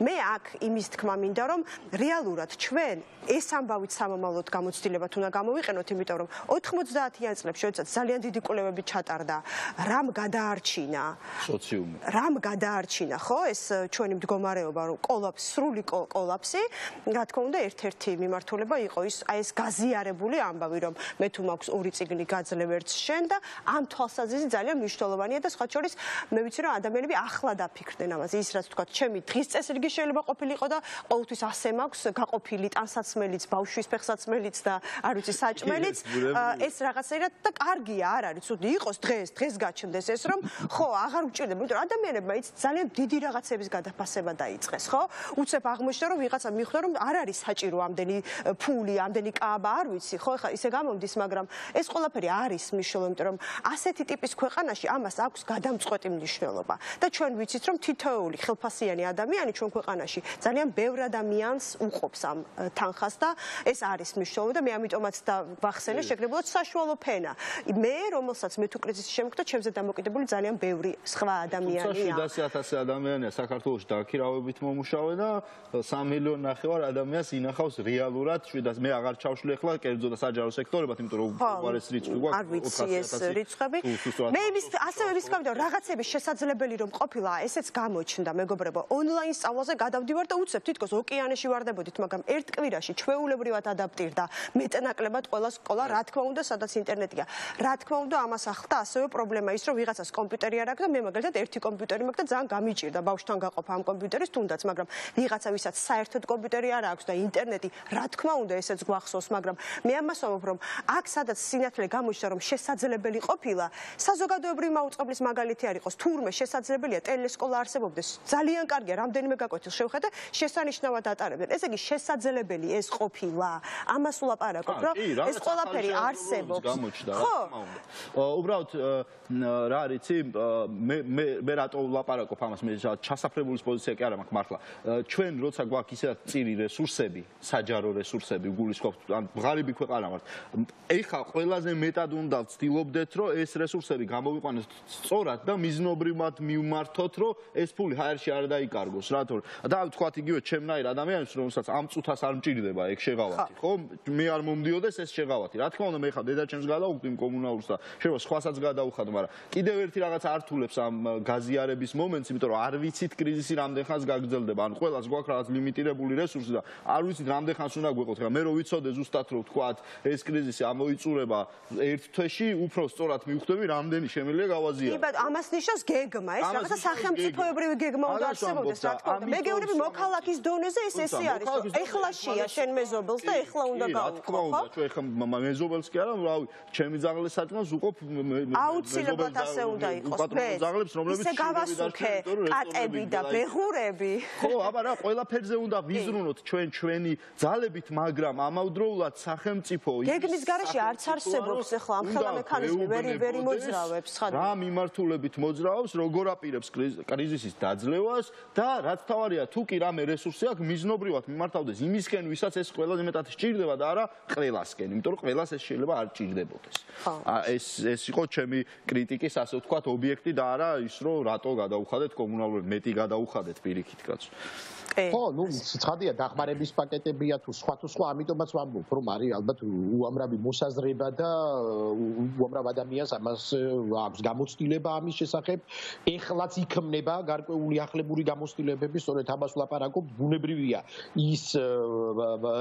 მე აქ იმის თქმა მინდა, რომ რეალურად ჩვენ ეს ამბავით სამომავლოდ გამოცდილებად უნდა გამოვიყენოთ, იმიტომ რომ 90-იან წლებში, როდესაც ძალიან დიდი კვლევები ჩატარდა, რამ გადაარჩინა, ხო, ეს ჩვენი მდგომარეობა, რომ სრული კოლაფსი, რა თქმა უნდა, ერთ-ერთი მიმართულება იყო ეს გაზიარებული ამბავი, რომ მე თუ მაქვს 2 წიგნი გაძლევ ერთს შენ და ამ თვალსაზრისით ძალიან მნიშვნელოვანია და სხვა შორის მე ვიცი რომ ადამიანები ახლა დაფიქრდნენ ამაზე, ის რაც თქვა, ჩემი დღის წესრიგი შეიძლება ყოფილიყო და ყოველთვის ასე მაქვს გაყოფილი ტანსაცმელიც, ბავშვის ფეხსაცმელიც და არ ვიცი საჭმელიც, ეს რაღაცა და კარგია, არ არის ცუდი იყოს დღეს გაჩნდეს ეს რომ ხო, აღარ უჭირდება, იმიტომ რომ ადამიანებმა იცით ძალიან დიდი რაღაცების გადაფასება დაიწყეს, ხო? უცებ აღმოჩნდა რომ ვიღაცა მიხვდა რომ არ არის საჭირო ამდენი ფული, ამდენი კაბა, არ ვიცი, ხო, ეხლა ისე გამომდის, მაგრამ ეს ყველაფერი არის მნიშვნელოვანი, იმიტომ რომ ასეთი ტიპის ქვეყანაში ამას აქვს გადამწყვეტი მნიშვნელობა. და ჩვენ ვიცით რომ თითოეული ხელფასიანი ადამიანი ჩვენ ქვეყანაში ძალიან ბევრ ადამიანს უყოფს ამ თანხას და ეს არის მნიშვნელოვანი და მე ამიტომაც ვახსენე შეგრებულად საშუალო ფენა. მე რომელსაც მე თუ კრიზისი შემოხვდა, ჩემზე დამოკიდებული ძალიან ბევრი სხვა ადამიანია. 700,000 ადამიანია საქართველოში დაქირავებით მომუშავე და 3,5 მილიონი ადამიანს ინახავს რეალურად 700. მე აღარ ჩავშლი ახლა კერძო და საჯარო სექტორებად, იმიტომ რომ უყურეს რიცხვი გვაქვს. არ ვიცი ეს რიცხვები. მე ასევე ვისკავდა რაღაცების შესაძლებელი რომ ყოფილა, ესეც გამოჩნდა, მეგობრებო. ონლაინ სწავლაზე გადავდივარ და უცებ თითქოს ოკეანეში ვარდებოდით, მაგრამ ერთ კვირაში ჩვეულებრივად ადაპტირდა მეტნაკლებად ყველა სკოლა, რა თქმა უნდა, სადაც ინტერნეტია. რა თქმა უნდა, ამას ახლდა ასევე პრობლემა ის, რომ ვიღაცას კომპიუტერი არ აქვს და მე მაგალითად ერთი კომპიუტერი მაქვს და ძალიან გამიჭირდა ბავშვთან გაყოფა ამ კომპიუტერის თუნდაც, მაგრამ ვიღაცა ვისაც საერთოდ კომპიუტერი არ აქვს და ინტერნეტი, რა თქმა უნდა, ესეც გვახსოვს, მაგრამ მე ამას ვამბობ, რომ აქ სადაც სინათლე გამოჩნდა, რომ შესაძლებელი ყოფილა, საზოგადოებრივი მაუწყებლის მაგალითი არ იყოს, თურმე შესაძლებელია ტელესკოლა არსებობდეს. ძალიან კარგია, რამდენიმე გაკვეთილს შევხედე, შესანიშნავად ატარებდნენ. ესე იგი, შესაძლებელი ეს ყოფილა. ამას ვლაპარაკობ, რომ ეს ყველაფერი არსებობს. ხო? უბრალოდ რა არის, მე რატო ვლაპარაკობ ამას, მე ჩასაფრებულის პოზიცია კი არა მაქვს მართლა. ჩვენ როცა გვაქვს ისედაც წირი რესურსები, საჯარო რესურსები, გულისხმობთ, ან ღარიბი ქვეყანა ვართ. ეხლა ყველაზე მეტად უნდა ვცდილობდეთ, რომ ეს რესურსები გამოვიყვანოთ სწორად და მიზნობრივად მივმართოთ, რომ ეს ფული ჰაერში არ დაიკარგოს, რატომ? და ვთქვათ იგივე ჩემნაირ ადამიანს, რომელსაც ამ წუთას არ მჭირდება ეგ შეღავათი, ხო? მე არ მომდიოდეს ეს შეღავათი. რა თქმა უნდა, მე ხა დედაჩემს გადავუხდი კომუნალურს და შეიძლება სხვასაც გადავუხად, მაგრამ კიდევ ერთი რაღაც ართულებს ამ გაზიარების მომენტს, იმიტომ რომ არ ვიცით კრიზისი რამდენ ხანს გაგრძელდება. ან ყველას გვაქვს რაღაც ლიმიტირებული რესურსი და არ ვიცით რამდენ ხანს უნდა გვეყოთ. ხა მე რო ვიცოდე ზუსტად რომ ვთქვათ, ეს კრიზისი ამოიწურება ერთ თვეში, უფრო სწორად მივხვდები, რამდენი შემიძლია გავაზიარო. კი, ბატონო, ამას ნიშნავს გეგმა, ეს რაღაცა სახელმწიფოებრივი გეგმა უნდა არსებობდეს, რა თქმა უნდა. მე გეუბნები მოქალაქის დონეზე ესე არის, რომ ეხლაშია შენ მეზობელს და ეხლა უნდა გავუყო, ხო? ჩვენ ეხლა მეზობელს კი არა, რავი, ჩემი ძაღლის საჭმელს უყოფ აუცილებლად ასე უნდა იყოს. ძაღლებს, რომლებიც ისე გავასუქე კატები და ბეღურები. ხო, აბა რა, ყველაფერზე უნდა ვიზრუნოთ ჩვენი ძალებით, მაგრამ ამავდროულად სახელმწიფო გეგმის გარეშე არც არსებობს ეხლა ამ ხელა მექანიზმი ვერ მოძრავებს, ხარ? რა მიმართულებით მოძრავებს, როგორ აპირებს კრიზისის დაძლევას და რაც თავარია, თუ კი რამე რესურსი აქვს, მიზნობრივად მიმართავდეს იმისკენ, ვისაც ეს ყველაზე მეტად სჭირდება და არა ყველასკენ, იმიტომ რომ ყველას ეს შეიძლება არ სჭირდებოდეს. ეს იყო ჩემი კრიტიკის, ასე ვთქვათ, ობიექტი და არა ის, რომ რატო გადაუხადეთ კომუნალურ მეტი გადაუხადეთ პირიქით კაცო. ხო, ну, ცხადია, დახმარების პაკეტებია თუ სხვა, ამიტომაც ვამბობ, რომ არის ალბათ უამრავი მოსაზრება და უამრავ ადამიანს ამას აქვს გამოცდილება ამის შესახებ. ეხლაც იქმნება გარკვეული ახლებური გამოცდილებები, სწორედ ამას ვლაპარაკობ, ბუნებრივია ის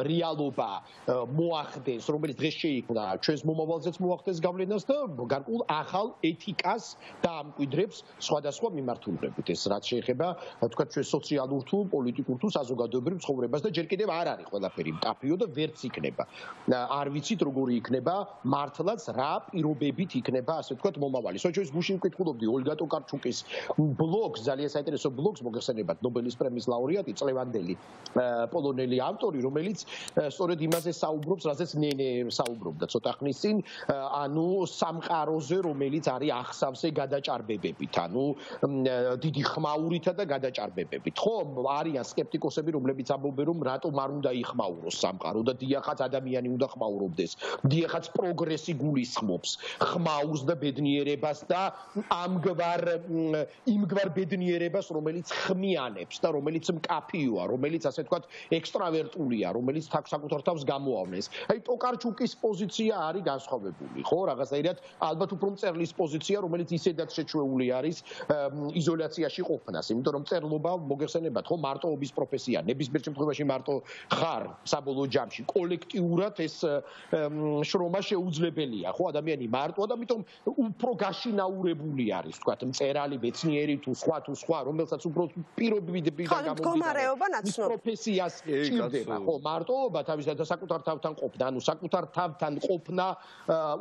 რეალობა მოახდენს, რომელიც დღეს შეიქმნა, ჩვენს მომავალზეც მოახდენს გავლენას და გარკვეულ ახალ ეთიკას დაამკვიდრებს სხვადასხვა მიმართულებებით. ეს რაც შეეხება, თქვა, ჩვენ სოციალურ თუ პოლიტიკურ თუ საზოგადოებრივ ცხოვრებას და ჯერ კიდევ არ არის ყველაფერი მკაფიო და ვერც იქნება. არ ვიცით როგორი იქნება, მართლაც რა პირობებით იქნება, ასე ვთქვათ, მომავალი. სოციალიზმის გუშინ ვკითხულობდი ოლგა ტოკარჩუკის ბლოგს, ძალიან საინტერესო ბლოგს, მოგეხსენებათ, ნობელის პრემიის ლაურეატი, წლევანდელი პოლონელი ავტორი, რომელიც სწორედ იმაზე საუბრობს, რაზეც ნენე საუბრობდა ცოტა ხნის წინ, ანუ სამყაროზე, რომელიც არის ახსავსე გადაჭარბებებით, ანუ დიდი ხმაურითა და გადაჭარბებებით. ხო, არიან სკეპტიკოსები, რომლებიც ამბობენ, რომ რატომ არ უნდა იხმაუროს სამყარო და დიახაც ადამიანი უნდა ხმაურობდეს. დიახაც პროგრესი გულისხმობს ხმაურს და ბედნიერებას და იმგვარ ბედნიერებას, რომელიც ხმიანებს და რომელიც მკაფიოა, რომელიც ასე ვთქვათ, ექსტრავერტულია, რომელიც საკუთარ თავს გამოავლენს. აი, ტოკარჩუკის პოზიცია არის განსხვავებული, ხო, რაღაცნაირად ალბათ უფრო მწერლის პოზიცია, რომელიც ისედაც შეჩვეული არის იზოლაციაში ყოფნას, იმიტომ რომ მწერლობა მოგეხსენებათ, ხო, მარტოობის პროფესია, ნებისმიერ შემთხვევაში მარტო ხარ საბოლოო ჯამში, კოლექტიურად ეს შრომა შეუძლებელია, ხო, ადამიანი მარტოა და ამიტომ უფრო გაშინაურებული არის, ვთქვათ, მწერალი, მეცნიერი თუ სხვა, რომელსაც უფრო პირობებიდან გამომდინარე, პროფესიას ჭირდება, ხო, მარტოობა თავისთავად და საკუთარ თავთან ყოფნა, ანუ საკუთარ თავთან ყოფნა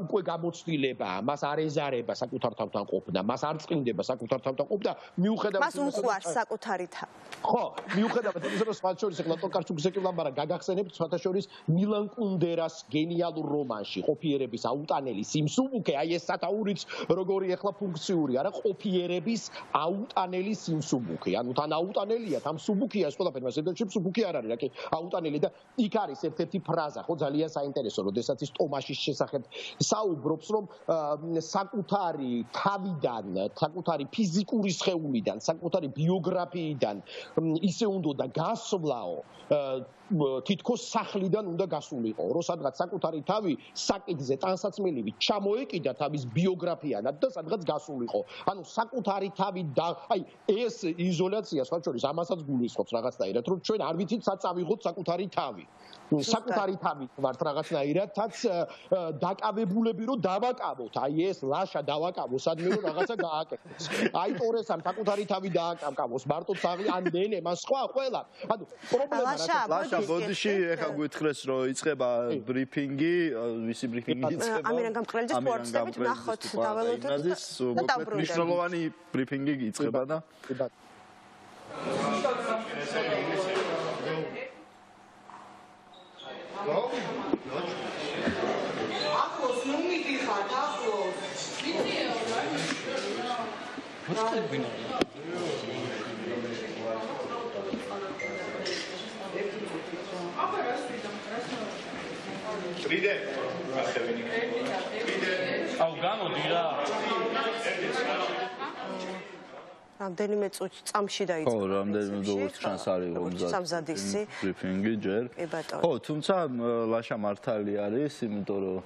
უკვე გამოცდილება, მას არ ეზარება საკუთარ თავთან ყოფნა, მას არ წინდება საკუთარ თავთან ყოფნა, მიუხედავად მას უყვარს საკუთარი თავი. ხო, მიუხედავად იმისა, რომ სხვა შორის ეხლა ტოკარჩუკის ეკლა, მაგრამ გაგახსენებთ სხვა შორის მილან კუნდერას გენიალურ რომანში ყოფიერების აუტანელი სიმსუბუქე, აი ეს სათაურიც როგორი ეხლა ფუნქციური არა, ყოფიერების აუტანელი სიმსუბუქე, ანუ თან აუტანელია, თან სუბუქია, ეს ყველაფერი, მას ედოჩებს სუბუქი არ არის, რა კი, აუტანელი და იქ არის ერთ-ერთი ფრაზა, ხო, ძალიან საინტერესო, როდესაც ის ტომაშის შესახებ საუბრობს, რომ საკუთარი თავიდან, საკუთარი ფიზიკური სხეულიდან, საკუთარი ბიოგრაფიიდან ისე უნდა გასვლაო, თითქოს სახლიდან უნდა გასულიყო, რომ სადღაც საკუთარი თავი საკითხზე ტანსაცმელივით ჩამოეკიდა თავის ბიოგრაფიანად და სადღაც გასულიყო. ანუ საკუთარი თავი და აი ეს იზოლაცია სხვა შორის ამასაც გულისხმობს რაღაცნაირად, რომ ჩვენ არ ვიცით სად წავიღოთ საკუთარი თავი. საკუთარი თავით ვართ რაღაცნაირადაც დაკავებულები რომ დავაკავოთ, აი ეს ლაშა დავაკავოს, სადმე რომ რაღაცა გააკეთოს. აი ტორესამ საკუთარი თავი დააკავოს, მარტო თაღი ან დენე, მას სხვა ყველა. ანუ პრობლემა ლაშა ბოდიში ეხა გვითხრეს რომ იწება ბრიფინგი, ვისი ბრიფინგი იწება? ამირან გამყრელიძის ფორცებით ნახოთ დაველოდოთ. მოკლედ მნიშვნელოვანი ბრიფინგი იწება და ახლოს ნუ მიდიხართ ახლოს ვიდეო რა მოწყებინა აბა რას ვიდა ვიდე აუ გამოდი რა რამდენიმე წამში დაიწყო. ხო, რამდენიმე როგორც ჩანს არის სამზადისი ბრიფინგი ჯერ. ხო, თუმცა ლაშა მართალი არის, იმიტომ რომ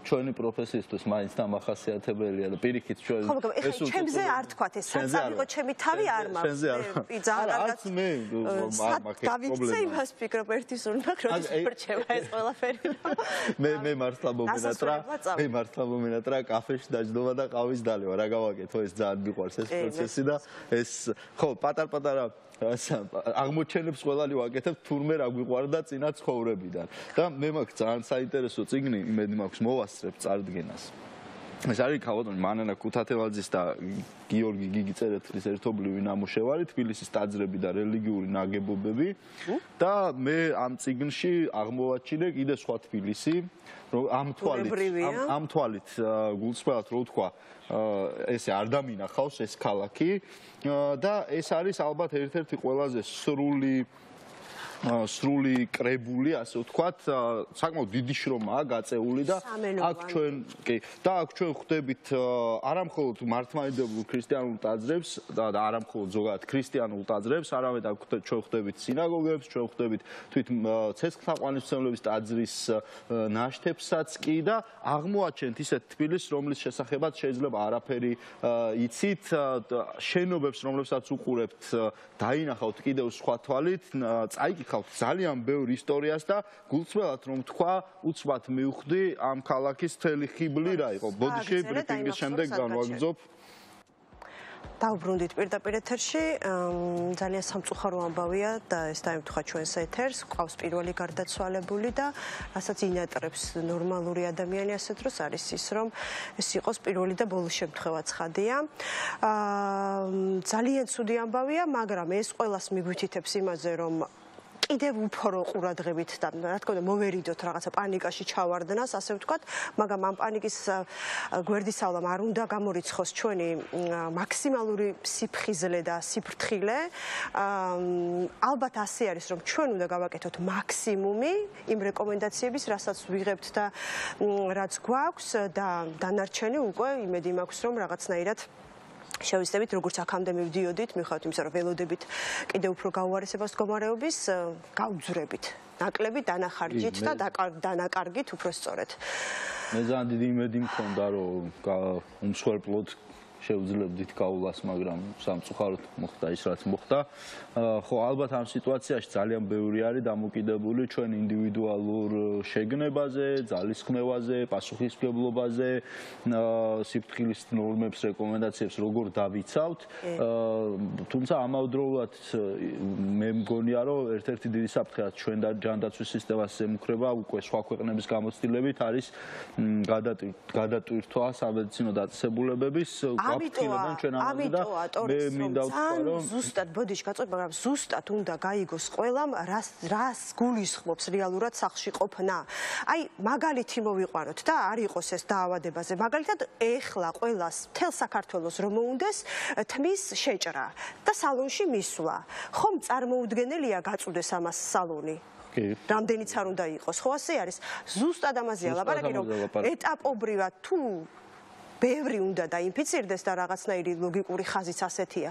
ჩვენი პროფესიისთვის მაინც დამახასიათებელია და პირიქით ჩვენ ეს ჩემზე არ თქვათ ეს საწავიღო ჩემი თავი არ მაქვს არც მე დავიქცე იმას ფიქრობ ერთი სურნაკ როდის მორჩება ეს ყველაფერი მე მართლა მომენატრა კაფეში დაჯდომა და ყავის დალევა რა გავაკეთო ეს ძალიან მიყვარს ეს პროცესი და ეს ხო პატარ-პატარა აღმოჩენებს ყველანი ვაკეთებ თურმე რა გვიყვარდა წინა ცხოვრებიდან და მე მაქვს ძალიან საინტერესო წიგნი იმედი მაქვს მოვასწრებ წარდგენას ეს არის ქალბატონი მანანა ქუთათელაძის და გიორგი გიგიწერეთის ერთობლივი ნამუშევარი თბილისის ტაძრები და რელიგიური ნაგებობები და მე ამ წიგნში აღმოვაჩინე კიდე სხვა თბილისი რომ ამ თვალით გულწრფელად რო ვთქვა ესე არ დამინახავს ეს ქალაქი და ეს არის ალბათ ერთ-ერთი ყველაზე სრული კრებული, ასე ვთქვათ, საკმაოდ დიდი შრომაა გაწეული და აქ ჩვენ ხვდებით არა მხოლოდ მართლმადიდებლურ ქრისტიანულ ტაძრებს და არა მხოლოდ ზოგადად ქრისტიანულ ტაძრებს, არამედ აქ ჩვენ ხვდებით სინაგოგებს, ჩვენ ხვდებით თვით ცეცხლთაყვანისმცემლების ტაძრის ნაშთებსაც კი და აღმოაჩენთ ისეთ თბილისს, რომლის შესახებაც შეიძლება არაფერი იცით, შენობებს, რომლებსაც უყურებთ, დაინახავთ კიდევ სხვა თვალით, წაიკითხავთ ძალიან ბევრ ისტორიას და გულწრფელად რომ თქვა, უცბად მივხვდი ამ ქალაქის მთელი ხიბლი რა იყო. ბოდიში ბრიფინგის შემდეგ განვაგრძობ. დავბრუნდით პირდაპირ ეთერში, ძალიან სამწუხარო ამბავია და ეს დაემთხვა ჩვენს ეთერს, ყავს პირველი გარდაცვალებული და რასაც ინატრებს ნორმალური ადამიანი ასეთ დროს არის ის, რომ ეს იყოს პირველი და ბოლო შემთხვევა ცხადია. ძალიან ცუდი ამბავია, მაგრამ ეს ყველას მიგვითითებს იმაზე, რომ კიდევ უფრო ყურადღებით და რა თქმა უნდა მოვერიდოთ რაღაცა პანიკაში ჩავარდნას, ასე ვთქვათ, მაგრამ ამ პანიკის გვერდისავლამ არ უნდა გამორიცხოს ჩვენი მაქსიმალური სიფხიზლე და სიფრთხილე. ალბათ ასე არის, რომ ჩვენ უნდა გავაკეთოთ მაქსიმუმი იმ რეკომენდაციების, რასაც ვიღებთ და რაც გვაქვს და დანარჩენი უკვე იმედი მაქვს, რომ რაღაცნაირად შევისწრებით, როგორც აქამდე მივდიოდით, მიუხედავად იმისა, რომ ველოდებით კიდევ უფრო გაუარესებას მდგომარეობის, გავძვრებით, ნაკლები დანახარჯით და დანაკარგით უფრო სწორედ. მე ძალიან დიდი იმედი მქონდა, რომ უმსხვერპლოდ შევძლებდით გავლას, მაგრამ სამწუხაროდ მოხდა ის, რაც მოხდა. ხო, ალბათ ამ სიტუაციაში ძალიან ბევრი არის დამოკიდებული ჩვენ ინდივიდუალურ შეგნებაზე, ძალისხმევაზე, პასუხისმგებლობაზე, სიფრთხილის ნორმებს, რეკომენდაციებს როგორ დავიცავთ. თუმცა ამავდროულად მე მგონია, რომ ერთ-ერთი დიდი საფრთხე, რაც ჩვენ და ჯანდაცვის სისტემას ემუქრება, უკვე სხვა ქვეყნების გამოცდილებით არის გადატვირთვა სამედიცინო დაწესებულებების ზუსტად ბოდიში გაწყვეტ, მაგრამ ზუსტად უნდა გაიგოს ყველამ რას გულისხმობს რეალურად სახლში ყოფნა. აი, მაგალითი მოვიყვანოთ და არ იყოს ეს დაავადებაზე. მაგალითად, ეხლა ყველას მთელ საქართველოს რომ მოუნდეს თმის შეჭრა და სალონში მისვლა. ხომ წარმოუდგენელია გაწუდეს ამას სალონი? რამდენიც არ უნდა იყოს. ხო, ასე არის. ზუსტად ამაზეა ლაპარაკი, რომ ეტაპობრივად თუ ბევრი უნდა დაინფიცირდეს და რაღაცნაირი ლოგიკური ხაზიც ასეთია.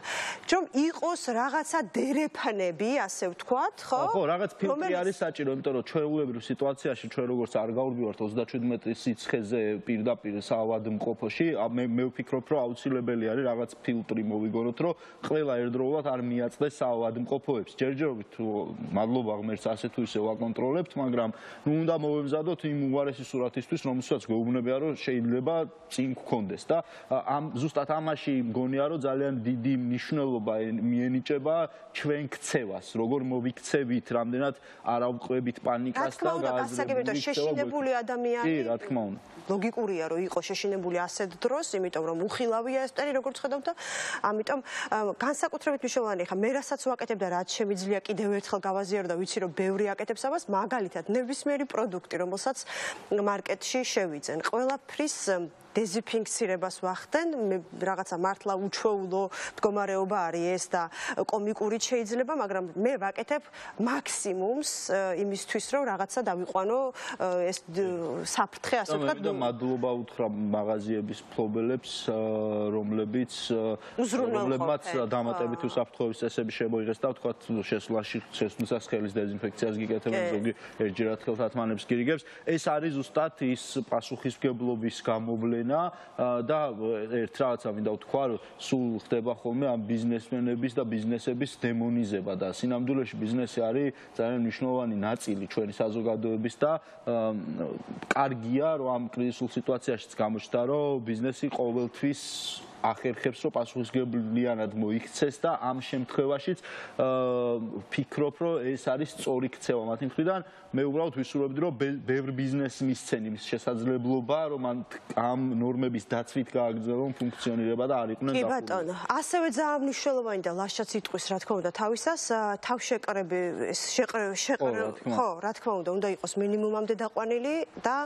რომ იყოს რაღაცა დერეფანები, ასე ვთქვათ, ხო? ხო, რაღაც ფილტრი არის საჭირო, იმიტომ რომ ჩვეულებრივ სიტუაციაში ჩვენ როგორც არ გავვრდივართ 37 სიცხეზე პირდაპირ საავადმყოფოში, მე ვფიქრობ, რომ აუცილებელი არის რაღაც ფილტრი მოვიგონოთ, რომ ყველა ერთდროულად არ მიაწდეს საავადმყოფოებს. ჯერჯერობით მადლობა ღმერთს ასე თუ ისე ვაკონტროლებთ, მაგრამ უნდა მოვემზადოთ იმ უარესი სურათისთვის, რომელსაც გვეუბნებია, რომ შეიძლება წინ გქონდეს და ზუსტად ამაში მგონია, რომ ძალიან დიდი მნიშვნელობა მიენიჭება ჩვენ ქცევას, როგორ მოვიქცევით, რამდენად არ ავყვებით პანიკას და გასაგებია, შეშინებული ადამიანი. კი, რა თქმა უნდა. ლოგიკურია, რომ იყო შეშინებული ასეთ დროს, იმიტომ რომ უხილავია ეს ტერი, როგორც ხედავთ და ამიტომ განსაკუთრებით მნიშვნელოვანია, ხა მე რასაც ვაკეთებ და რაც შემიძლია კიდევ ერთხელ გავაზიარო და ვიცი რომ ბევრი აკეთებს ამას, მაგალითად ნებისმიერი პროდუქტი, რომელსაც მარკეტში შევიძენ, ყველაფრის დეზინფექცირებას ვახდენ, რაღაცა მართლა უჩვეულო მდგომარეობა არის ეს და კომიკურიც შეიძლება, მაგრამ მე ვაკეთებ მაქსიმუმს იმისთვის, რომ რაღაცა დავიყვანო ეს საფრთხე, ასე ვთქვათ. და მადლობა უთხრა მაღაზიების მფლობელებს, რომლებმაც დამატებითი უსაფრთხოების წესები შემოიღეს და ვთქვათ, შესვლისას ხელის დეზინფექციას გიკეთებენ, ზოგი ერთჯერად ხელთათმანებს გირიგებს. ეს არის ზუსტად ის პასუხისმგებლობის გამოვლენა და ერთ რაღაცა მინდა ვთქვა, რომ სულ ხდება ხოლმე ამ ბიზნესმენების და ბიზნესების დემონიზება და სინამდვილეში ბიზნესი არის ძალიან მნიშვნელოვანი ნაწილი ჩვენი საზოგადოების და კარგია, რომ ამ კრიზისულ სიტუაციაშიც გამოჩნდა, რომ ბიზნესი ყოველთვის ახერხებს, რომ პასუხისმგებლიანად მოიქცეს და ამ შემთხვევაშიც ვფიქრობ, რომ ეს არის სწორი ქცევა მათი მხრიდან. მე უბრალოდ ვისურვებდი, რომ ბევრ ბიზნესს მისცენ იმის შესაძლებლობა, რომ ამ ნორმების დაცვით გააგრძელონ ფუნქციონირება და არ იყვნენ კი ბატონო, ასევე ძალიან მნიშვნელოვანი და ლაშა სიტყვის, რა თქმა უნდა, თავისას თავშეკრები ხო, რა თქმა უნდა იყოს მინიმუმამდე დაყვანილი და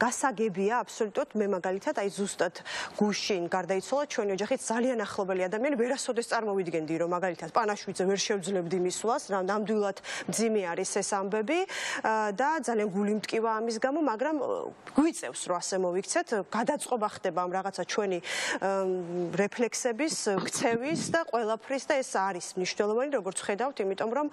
გასაგებია აბსოლუტურად მე მაგალითად აი ზუსტად გუშინ გარდაიცვალა ჩვენი ოჯახით ძალიან ახლობელი ადამიანი, ვერასოდეს წარმოვიდგენდი, რომ მაგალითად პანაშვიდზე ვერ შევძლებდი მისვლას, ნამდვილად მძიმე არის ეს ამბები და ძალიან გული მტკივა ამის გამო, მაგრამ გვიწევს, რომ ასე მოვიქცეთ, გადაწყობა ხდება ამ რაღაცა ჩვენი რეფლექსების, ქცევის და ყველაფრის და ეს არის მნიშვნელოვანი, როგორც ხედავთ, იმიტომ რომ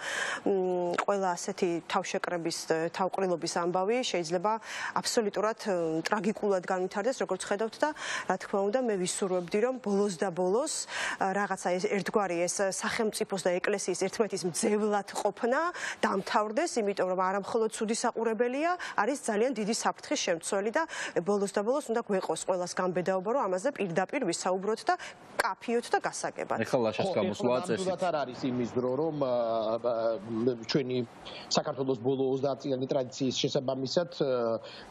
ყველა ასეთი თავშეკრების, თავყრილობის ამბავი შეიძლება აბსოლუტურად ტრაგიკულად განვითარდეს, როგორც ხედავთ და რა თქმა უნდა, მე ვისურვებდი, რომ ბოლოს და ბოლოს რაღაცა ერთგვარი ეს სახელმწიფოს და ეკლესიის ერთმანეთის მძევლად ყოფნა დამთავრდეს, იმიტომ რომ არა მხოლოდ ცუდი საყურებელია, არის ძალიან დიდი საფრთხის შემცველი და ბოლოს და ბოლოს უნდა გვეყოს ყველას გამბედაობა, რომ ამაზე პირდაპირ ვისაუბროთ და კაფიოთ და გასაგებად. ეხლა ლაშას გამოსვლა წესით. არ არის იმის დრო, რომ ჩვენი საქართველოს ბოლო 30 წლიანი ტრადიციის შესაბამისად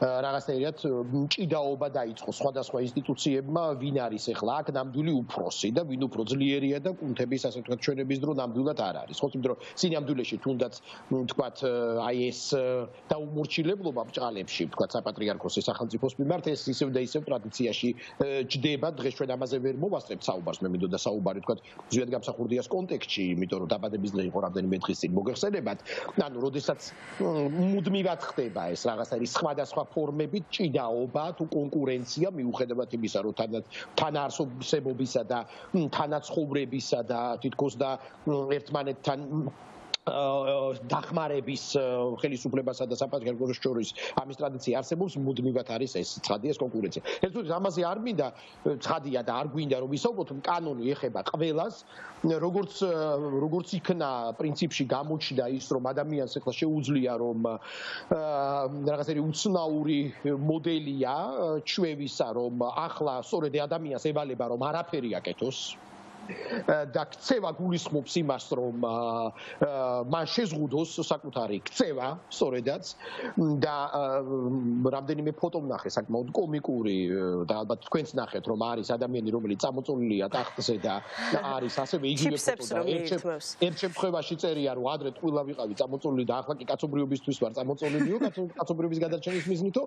რაღაცნაირად მჭიდაობა დაიწყო სხვადასხვა ინსტიტუციებმა, ვინ არის ეხლა აქ ნამდვილი უფროსი და ვინ უფრო ძლიერია და კუნთების ასე ვთქვათ ჩვენების დრო ნამდვილად არ არის. ხო, იმიტომ რომ სინამდვილეში თუნდაც ვთქვათ აი ეს დაუმორჩილებლობა ბჭყალებში ვთქვათ საპატრიარქოსის სახელმწიფოს მიმართ ეს ისევ და ისევ ტრადიციაში ჯდება. დღეს ჩვენ ამაზე ვერ მოვასწრებთ საუბარს, მე მინდოდა საუბარი ვთქვათ ზვიად გამსახურდიას კონტექსტში, იმიტომ რომ დაბადების დღე იყო რამდენიმე დღის წინ მოგეხსენებათ. ანუ როდესაც მუდმივად ხდება ეს რაღაც არის სხვადასხვა ფორმებით ჭიდაობა თუ კონკურენცია მიუხედავად იმისა, რომ თანაარსებობისა და თანაცხოვრებისა და თითქოს და ერთმანეთთან დახმარების ხელისუფლებასა და საპატრიარქოს შორის ამის ტრადიცია არსებობს, მუდმივად არის ეს ცხადია ეს კონკურენცია. ერთგვარად ამაზე არ მინდა ცხადია და არ გვინდა რომ ვისაუბროთ, კანონი ეხება ყველას, როგორც იქნა პრინციპში გამოჩნდა ის, რომ ადამიანს ეხლა შეუძლია რომ რაღაცები უცნაური მოდელია ჩვევისა, რომ ახლა სწორედ ადამიანს ევალება რომ არაფერი აკეთოს. და ქცევა გულისხმობს იმას, რომ მან შეზღუდოს საკუთარი ქცევა, სწორედაც და რამდენიმე ფოტო ვნახე საკმაოდ კომიკური და ალბათ თქვენც ნახეთ, რომ არის ადამიანი, რომელიც წამოწოლილია ტახტზე და არის ასევე იგივე ფოტო და ერთ შემთხვევაში წერია, რომ ადრე ტყუილა ვიყავი წამოწოლილი და ახლა კი კაცობრიობისთვის ვარ წამოწოლილიო, კაცობრიობის გადარჩენის მიზნითო,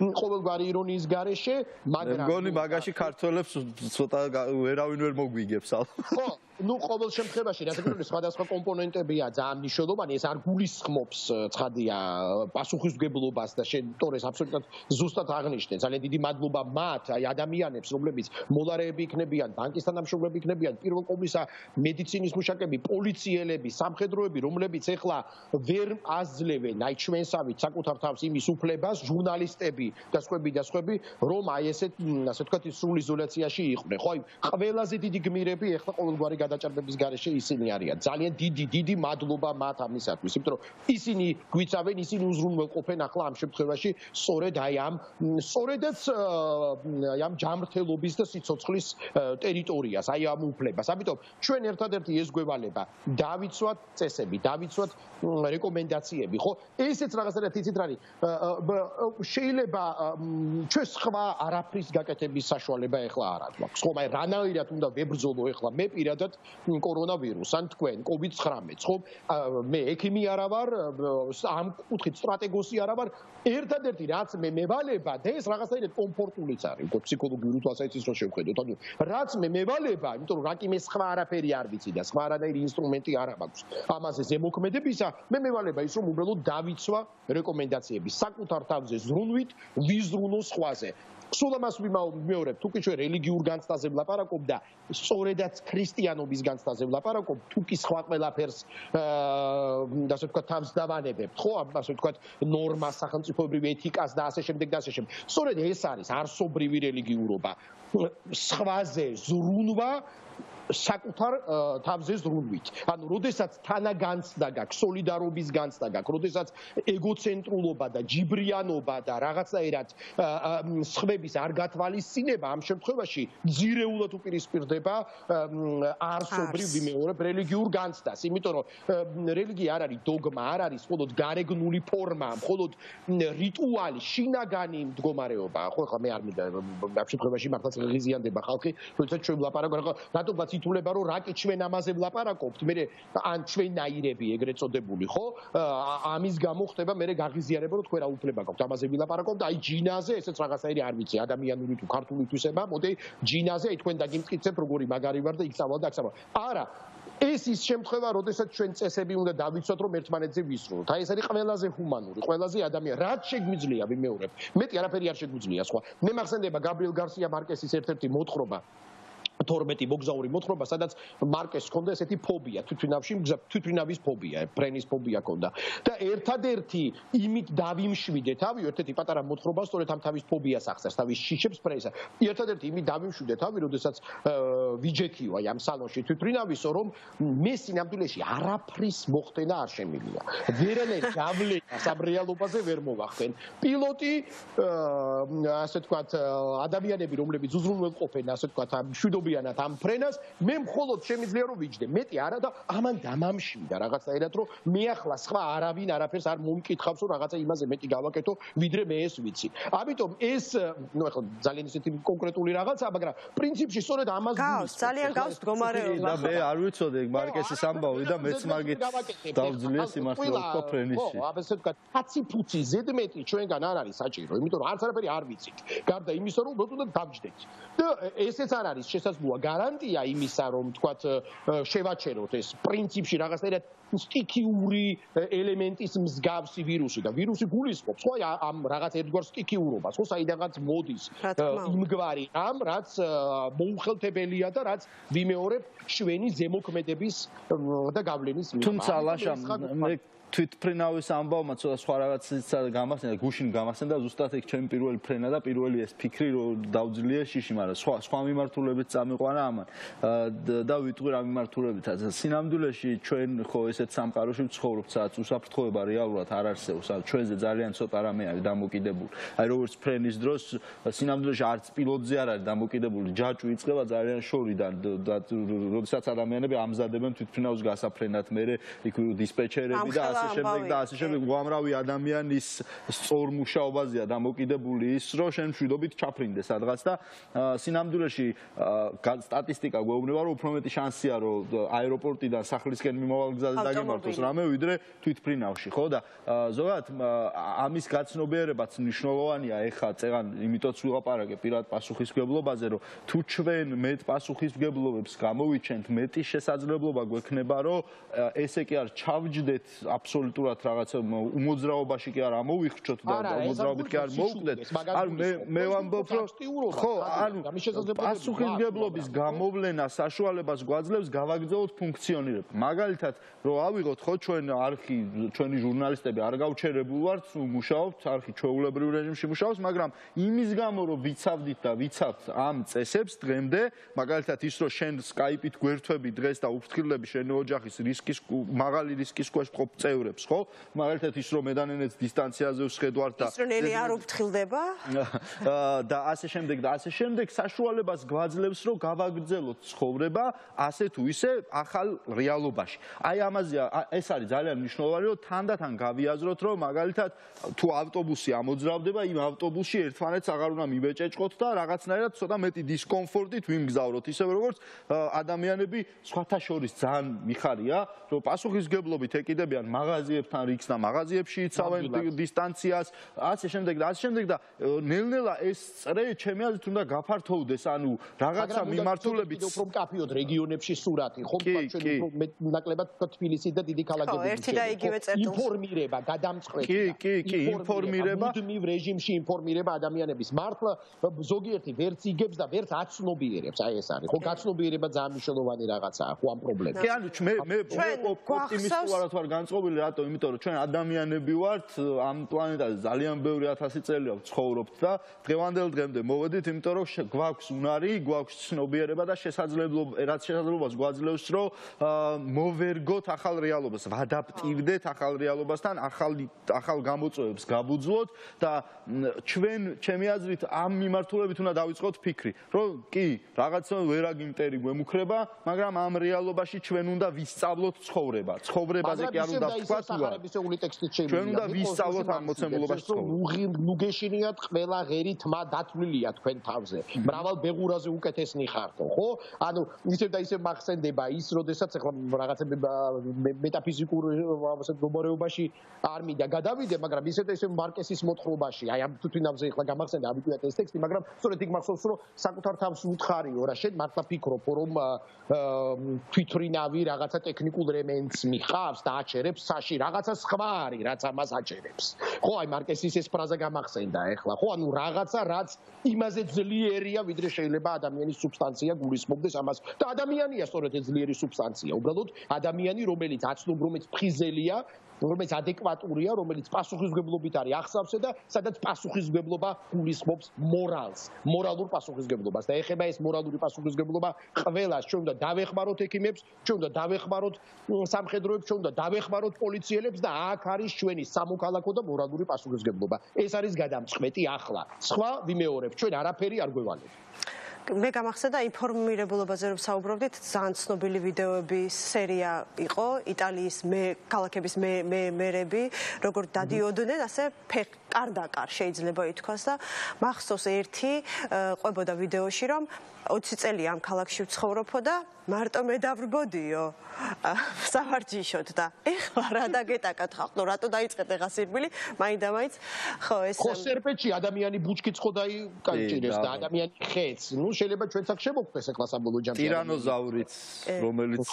ყოველგვარი ირონიის გარეშე, მაგრამ მგონი მაგაში ქართველებს ცოტა ვერავინ ვერ მოგვიგებს. ხო ნუ ყოველ შემთხვევაში რა თქმა უნდა სხვადასხვა კომპონენტებია ძალიან მნიშვნელოვანი ეს არ გულისხმობს ცხადია პასუხისმგებლობას და შენ ტორეს აბსოლუტურად ზუსტად აღნიშნე ძალიან დიდი მადლობა მათ აი ადამიანებს რომლებიც მოლარეები იქნებიან ბანკის თანამშრომლები იქნებიან პირველ ყოვლისა მედიცინის მუშაკები პოლიციელები სამხედროები რომლებიც ეხლა ვერ აძლევენ აი ჩვენსავით საკუთარ თავს იმის უფლებას ჟურნალისტები და სხვები რომ აი ესეთ ასე ვთქვათ სრულ იზოლაციაში იყვნენ ხო აი ყველაზე დიდი გმირები ეხლა ყოველგვარი გადაჭარბების გარეშე ისინი არიან ძალიან დიდი მადლობა მათ ამისათვის იმიტომ რომ ისინი გვიცავენ ისინი უზრუნველყოფენ ახლა ამ შემთხვევაში სწორედ აი სწორედაც ამ ჯანმრთელობის და სიცოცხლის ტერიტორიას აი ამ უფლებას ამიტომ ჩვენ ერთადერთი ეს გვევალება დავიცვათ წესები დავიცვათ რეკომენდაციები ხო ესეც რაღაცნაირად იცით რა არის შეიძლება ჩვენ სხვა არაფრის გაკეთების საშუალება ეხლა არ აქვს ხო მაგრამ რანაირად უნდა ვებრძოლო ეხლა მე პირადად კორონავირუსს ან თქვენ COVID-19 ხო მე ექიმი არა ვარ ამ კუთხით სტრატეგოსი არა ვარ ერთადერთი რაც მე მევალება და ეს რაღაცნაირად კომფორტულიც არის უკვე ფსიქოლოგიური თვალსაზრისით რომ შევხედოთ ანუ რაც მე მევალება იმიტომ რომ რაკი მე სხვა არაფერი არ ვიცი და სხვა არანაირი ინსტრუმენტი არ მაქვს ამაზე ზემოქმედებისა მე მევალება ის რომ უბრალოდ დავიცვა რეკომენდაციები საკუთარ თავზე ზრუნვით ვიზრუნო სხვაზე სულ ამას ვიმეორებ თუ კი ჩვენ რელიგიურ განცდაზე ვლაპარაკობ და სწორედაც ქრისტიანობის განცდაზე ვლაპარაკობ თუ კი სხვა ყველაფერს ასე ვთქვათ თავს დავანებებთ ხო ასე ვთქვათ ნორმას სახელმწიფოებრივ ეთიკას და ასე შემდეგ და ასე შემდეგ სწორედ ეს არის არსობრივი რელიგიურობა სხვაზე ზრუნვა საკუთარ თავზე ზრუნვით. ანუ, როდესაც თანაგანცდა გაქვს, სოლიდარობის განცდა გაქვს, როდესაც ეგოცენტრულობა და ჯიბრიანობა და რაღაცნაირად სხვების არ გათვალისწინება ამ შემთხვევაში ძირეულად უპირისპირდება არსობრივ ვიმეორებ რელიგიურ განცდას. იმიტომ რომ რელიგია არ არის დოგმა, არ არის მხოლოდ გარეგნული ფორმა, მხოლოდ რიტუალი, შინაგანი მდგომარეობა. ხო, ხა მე არ მინდა ამ შემთხვევაში მართლაც ღიზიანდება ხალხი, როდესაც ჩვენ ვლაპარაკობთ, რატომაც ითვლება რომ რაკი ჩვენ ამაზე ვლაპარაკობთ, მე ან ჩვენნაირები ეგრეთ წოდებული, ხო? ამის გამო ხდება მე გაღიზიანება რომ თქვენ რა უფლება გაქვთ ამაზე ვილაპარაკობთ, აი ჯინაზე, ესეც რაღაცაირი არ ვიცი, ადამიანური თუ ქართული თვისება, მოდი ჯინაზე აი თქვენ დაგიმტკიცებ როგორი მაგარი ვარ და იქ სავალ და აქ სავალ. არა ეს ის შემთხვევა, როდესაც ჩვენ წესები უნდა დავიცვათ, რომ ერთმანეთზე ვისრულოთ. აი ეს არის ყველაზე ჰუმანური, ყველაზე ადამიანი. რაც შეგვიძლია ვიმეორებ. მეტი არაფერი არ შეგვიძლია სხვა. მე მახსენდება გაბრიელ გარსია მარკესის ერთ-ერთი მოთხრობა 12 მოგზაური მოთხრობა, სადაც მარკეს ჰქონდა ესეთი ფობია, თვითმფრინავის ფობია, ფრენის ფობია ჰქონდა. და ერთადერთი იმით დავიმშვიდე თავი, ერთ-ერთი პატარა მოთხრობა, სწორედ ამ თავის ფობიას ახსენს, თავის შიშებს ფრენისა. ერთადერთი იმით დავიმშვიდე თავი, როდესაც ვიჯექიო აი ამ სალონში თვითმფრინავისო, რომ მე სინამდვილეში არაფრის მოხდენა არ შემიძლია. ვერანაირ გავლენას ამ რეალობაზე ვერ მოვახდენ. პილოტი, ასე ვთქვათ, ადამიანები, რომლებიც უზრუნველყოფენ, ასე ვთქვათ, ამ მშვიდობიანად ამ ფრენას, მე მხოლოდ შემიძლია რომ ვიჯდე, მეტი არა და ამან დამამშვიდა რაღაცნაირად, რომ მე ახლა სხვა არავინ არაფერს არ მომკითხავს, რომ რაღაცა იმაზე მეტი გავაკეთო, ვიდრე მე ეს ვიცი. ამიტომ ეს, ნუ ახლა ძალიან ისეთი კონკრეტული რაღაცაა, მაგრამ პრინციპში სწორედ ამას გავს, ძალიან გავს მდგომარეობა. და მე არ ვიცოდი მარკესის ამბავი და მეც მაგით დავძლიე სიმართლე უფრო ფრენიში. ხო, ასე ვთქვათ, კაცი-ფუცი ზედმეტი ჩვენგან არ არის საჭირო, იმიტომ რომ არც არაფერი არ ვიცით. გარდა იმისა, რომ უბრალოდ დავჯდეთ. და ესეც არ არის შესაძლოა გარანტია იმისა, რომ თქვათ შევაჩეროთ ეს პრინციპში რაღაცნაირად სტიქიური ელემენტის მსგავსი ვირუსი და ვირუსი გულისხმობს ხო ამ რაღაც ერთგვარ სტიქიურობას, ხო საიდანაც მოდის იმგვარი რამ, რაც მოუხელთებელია და რაც ვიმეორებ შვენი ზემოქმედების და გავლენის მიღება. თუმცა ლაშა მე თვითმფრინავის ამბავმა ცოტა სხვა რაღაცა გამახსენდა, გუშინ გამახსენდა ზუსტად ეგ ჩემი პირველი ფრენა და პირველი ეს ფიქრი რომ დავძლიე შიში, მაგრამ სხვა მიმართულებით წამიყვანა ამან და ვიტყვი რა მიმართულებითაც. სინამდვილეში ჩვენ ხო ესეთ სამყაროში ვცხოვრობთ, სადაც უსაფრთხოება რეალურად არ არსებობს, ჩვენზე ძალიან ცოტა რამე არის დამოკიდებული. აი როგორც ფრენის დროს სინამდვილეში არც პილოტზე არ არის დამოკიდებული, ჯაჭვი იწყება ძალიან შორიდან და როდესაც ადამიანები ამზადებენ თვითმფრინავს გასაფრენად, მერე იქ დისპეჩერები და ასე შემდეგ უამრავი ადამიანის სწორ მუშაობაზეა დამოკიდებული ის, რომ შენ მშვიდობით ჩაფრინდე სადღაც და სინამდვილეში სტატისტიკა გვეუბნება, რომ უფრო მეტი შანსია, რომ აეროპორტიდან სახლისკენ მიმავალ გზაზე დაგემართოს რამე, ვიდრე თვითმფრინავში, ხო? და ზოგადად ამის გაცნობიერებაც მნიშვნელოვანია ეხლა წეგან, იმიტოც ვიყაპარაკე პირად პასუხისმგებლობაზე, რომ თუ ჩვენ მეტ პასუხისმგებლობებს გამოვიჩენთ, მეტი შესაძლებლობა გვექნება, რომ ესე კი არ ჩავჯდეთ აბსოლუტურად რაღაცა უმოძრაობაში კი არ ამოვიხრჩოთ და უმოძრაობით კი არ მოვკვდეთ. არ მე ვამბობ, რომ ხო, ანუ პასუხისმგებლობის გამოვლენა საშუალებას გვაძლევს გავაგრძელოთ ფუნქციონირება. მაგალითად, რომ ავიღოთ ხო ჩვენ არხი, ჩვენი ჟურნალისტები არ გავჩერებულ ვართ, მუშაობთ, არხი ჩვეულებრივ რეჟიმში მუშაობს, მაგრამ იმის გამო, რომ ვიცავდით და ვიცავთ ამ წესებს დღემდე, მაგალითად ის, რომ შენ Skype-ით გვერთვები დღეს და უფრთხილდები შენი ოჯახის მაღალი რისკის ქვეშ მყოფ წევრებს, ხო? მაგალითად ის, რომ მედანენეც დისტანციაზე ვსხედვართ და ის რომ ნელი არ უფრთხილდება და ასე შემდეგ საშუალებას გვაძლევს, რომ გავაგრძელოთ ცხოვრება ასე თუ ისე ახალ რეალობაში. აი ამაზეა ეს არის ძალიან მნიშვნელოვანი, რომ თანდათან გავიაზროთ, რომ მაგალითად თუ ავტობუსი ამოძრავდება, იმ ავტობუსში ერთმანეთს აღარ უნდა მიბეჭეჭყოთ და რაღაცნაირად ცოტა მეტი დისკომფორტით ვიმგზავროთ, ისე როგორც ადამიანები სხვათა შორის ძალიან მიხარია, რომ პასუხისმგებლობით ეკიდებიან მაღაზიებთან რიგს და მაღაზიებში იცავენ დისტანციას, ასე შემდეგ და ნელ-ნელა ეს წრე ჩემი აზრით უნდა გაფართოვდეს, ანუ რაღაცა მიმართულებით უფრო მკაფიოდ რეგიონებში სურათი, ხო, ჩვენ ნაკლებად თბილისი და დიდი ქალაქებში ინფორმირება, გადამწყვეტია. კი, ინფორმირება, მუდმივ რეჟიმში ინფორმირება ადამიანების. მართლა ზოგიერთი ვერც იგებს და ვერც აცნობიერებს, აი ეს არის. ხო, გაცნობიერება ძალიან მნიშვნელოვანი რაღაცაა, ხო, ამ პრობლემას. კი, ანუ მე ოპტიმისტურად ვარ განწყობილი, რატო? იმიტომ რომ ჩვენ ადამიანები ვართ, ამ პლანეტაზე ძალიან ბევრი 1000 წელია ვცხოვრობთ და დღევანდელ დღემდე მოვედით, იმიტომ რომ გვაქვს უნარი, გვაქვს ცნობიერება და შესაძლებლობას გვაძლევს, რომ მოვერგოთ ახალ რეალობას, ვადაპტირდეთ ახალ რეალობასთან, ახალ გამოწვევებს გაბუძვლოთ და ჩვენ, ჩემი აზრით, ამ მიმართულებით უნდა დავიწყოთ ფიქრი, რომ კი, რაღაცა ვერაგიმტერი გვემუქრება, მაგრამ ამ რეალობაში ჩვენ უნდა ვისწავლოთ ცხოვრება. ცხოვრებაზე კი არ უნდა ვთქვათ, ჩვენ უნდა ვისწავლოთ ამ მოცემულობაში ცხოვრება. ნუგეშინიათ ყველა ღერი თმა დათვლილია თქვენ თავზე. მრავალ ბეღურაზე უკეთესნი ხართო, ხო? ანუ ისევ და ისევ მახსენდება ის, როდესაც ახლა რაღაცა მეტაფიზიკურ მდგომარეობაში არ მინდა გადავიდე, მაგრამ ისევ და ისევ მარკესის მოთხრობაში, აი ამ თვითონავზე ახლა გამახსენდა ამიტომაც ეს ტექსტი, მაგრამ სწორედ იქ მახსოვს, რომ საკუთარ თავს უთხარიო რა, შენ მართლა ფიქრობ, რომ თვითრინავი რაღაცა ტექნიკულ რემენს მიხავს და აჩერებს საში, რაღაცა სხვა არის, რაც ამას აჩერებს. ხო, აი მარკესის ეს ფრაზა გამახსენდა ახლა, ხო, ანუ რაღაცა რაც იმაზე ძლიერია, ვიდრე შეიძლება ადამიანის სუბსტანცია გულისხმობდეს ამას. და ადამიანია სწორედ ეს ძლიერი სუბსტანცია. უბრალოდ ადამიანი, რომელიც აცნობ, რომელიც ფხიზელია, რომელიც ადეკვატურია, რომელიც პასუხისმგებლობით არის აღსავსე და სადაც პასუხისმგებლობა გულისხმობს მორალს, მორალურ პასუხისმგებლობას. და ეხება ეს მორალური პასუხისმგებლობა ყველას, ჩვენ უნდა დავეხმაროთ ექიმებს, ჩვენ უნდა დავეხმაროთ სამხედროებს, ჩვენ უნდა დავეხმაროთ პოლიციელებს და აქ არის ჩვენი სამოქალაქო და მორალური პასუხისმგებლობა. ეს არის გადამწყვეტი ახლა. სხვა ვიმეორებ, ჩვენ არაფერი არ გვევალებთ. მე გამახსენდა ინფორმირებულობაზე რომ საუბრობდით, ძალიან ცნობილი ვიდეოების სერია იყო, იტალიის ქალაქების მერები, როგორ დადიოდნენ, ასე კარდაკარ შეიძლება ითქვას და მახსოვს ერთი ყვებოდა ვიდეოში, რომ 20 წელი ამ ქალაქში ვცხოვრობო და მარტო მე დავრბოდიო სავარჯიშოდ და ეხლა რა დაგეტაკათ ხალხო, რატო დაიწყეთ ეხლა სირბილი, მაინდა-მაინც ხო ეს ხო სერბეთში ადამიანი ბუჩქიც ხო დაიკანჭირეს და ადამიანი ხეც, ნუ შეიძლება ჩვენც აქ შემოგხვდეს ეხლა საბოლოო ჯამში. ტირანოზავრიც, რომელიც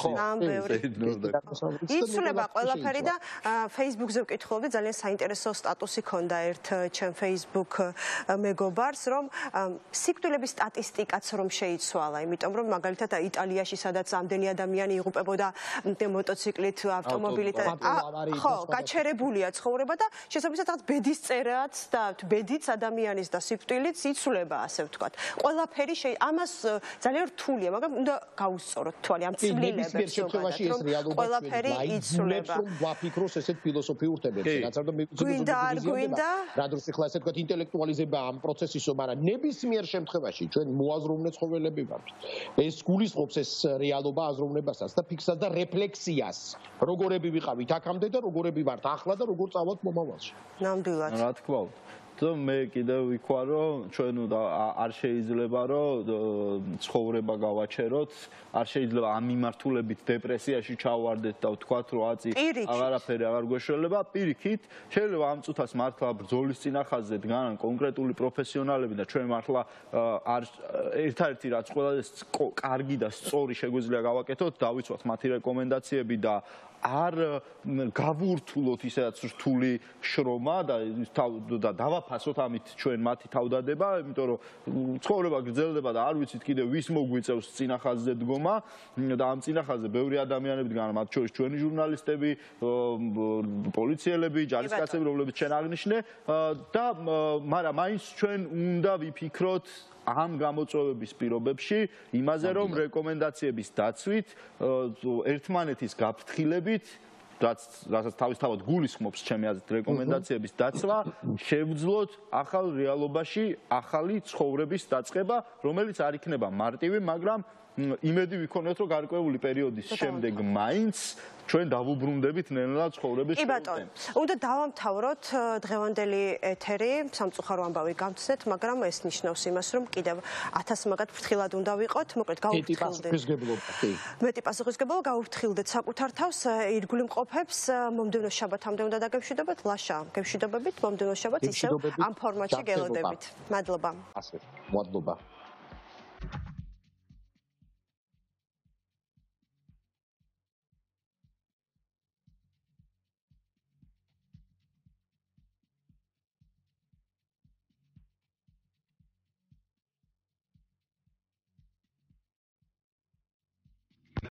იცვლება ყველაფერი და Facebook-ზე ვკითხულობდი, ძალიან საინტერესო სტატუსი ქონდა ერთ ჩემ Facebook მეგობარს, რომ სიკვდილების სტატისტიკაც რომ შეიცვალა, იმიტომ რომ მაგალითად იტალიაში სადაც ამდენი ადამიანი იღუპებოდა მოტოციკლით, ავტომობილით, ხო, გაჩერებულია ცხოვრება და შესაბამისად რაღაც ბედის წერაც და ბედიც ადამიანის და სიკვდილიც იცვლება, ასე ვთქვათ. ყველაფერი ამას ძალიან რთულია, მაგრამ უნდა გაუსწოროთ თვალი ამ ცვლილებებს, რომ ყველაფერი იცვლება. ვაფიქროს ესეთ ფილოსოფიურ თემებში, რაც არ გვინდა რა დროს ახლა ესე ვთქვათ ინტელექტუალიზება ამ პროცესისო, მაგრამ ნებისმიერ შემთხვევაში ჩვენ მოაზროვნე ცხოველები ვართ. ეს გულისხმობს ეს რეალობა აზროვნებასაც და ფიქსას და რეფლექსიას. როგორები ვიყავით აქამდე და როგორები ვართ ახლა და როგორ წავალთ მომავალში. ნამდვილად. რა თქმა უნდა. მე კიდევ ვიქვა რომ ჩვენ არ შეიძლება რომ ცხოვრება გავაჩეროთ, არ შეიძლება ამ მიმართულებით დეპრესიაში ჩავარდეთ და ვთქვათ რომ აწი აღარაფერი აღარ გვეშველება, პირიქით შეიძლება ამ წუთას მართლა ბრძოლის წინახაზზე დგანან კონკრეტული პროფესიონალები და ჩვენ მართლა ერთადერთი რაც ყველაზე კარგი და სწორი შეგვიძლია გავაკეთოთ, დავიცვათ მათი რეკომენდაციები და არ გავურთულოთ ისედაც რთული შრომა და დავაფასოთ ამით ჩვენ მათი თავდადება, იმიტომ რომ ცხოვრება გრძელდება და არ ვიცით კიდევ ვის მოგვიწევს წინახაზზე დგომა და ამ წინახაზზე ბევრი ადამიანები დგანან, მათ შორის ჩვენი ჟურნალისტები, პოლიციელები, ჯარისკაცები, რომლებიც ჩვენ აღნიშნე და მაგრამ მაინც ჩვენ უნდა ვიფიქროთ ამ გამოწვევების პირობებში იმაზე რომ რეკომენდაციების დაცვით ერთმანეთის გაფრთხილებით რასაც თავისთავად გულისხმობს ჩემი აზრით რეკომენდაციების დაცვა შევძლოთ ახალ რეალობაში ახალი ცხოვრების დაწყება რომელიც არ იქნება მარტივი მაგრამ იმედი ვიქონიოთ რომ გარკვეული პერიოდის შემდეგ მაინც ჩვენ დავუბრუნდებით ნელ-ნელა ცხოვრების შეურთემ. უნდა დავამთავროთ დღევანდელი ეთერი, სამწუხარო ამბავი გამცეთ, მაგრამ ეს ნიშნავს იმას, რომ კიდევ 1000 მაგათ ფრთხილად უნდა ვიყოთ, მოკლედ გავუფრთხილდეთ. მეტი პასუხისმგებლობა გავუფრთხილდეთ საკუთარ თავს, ირგვლივ მყოფებს, მომდევნო შაბათამდე უნდა დაგემშვიდობოთ, ლაშა, გემშვიდობებით, მომდევნო შაბათს ისევ ამ ფორმატში გელოდებით. მადლობა. ასე, მადლობა.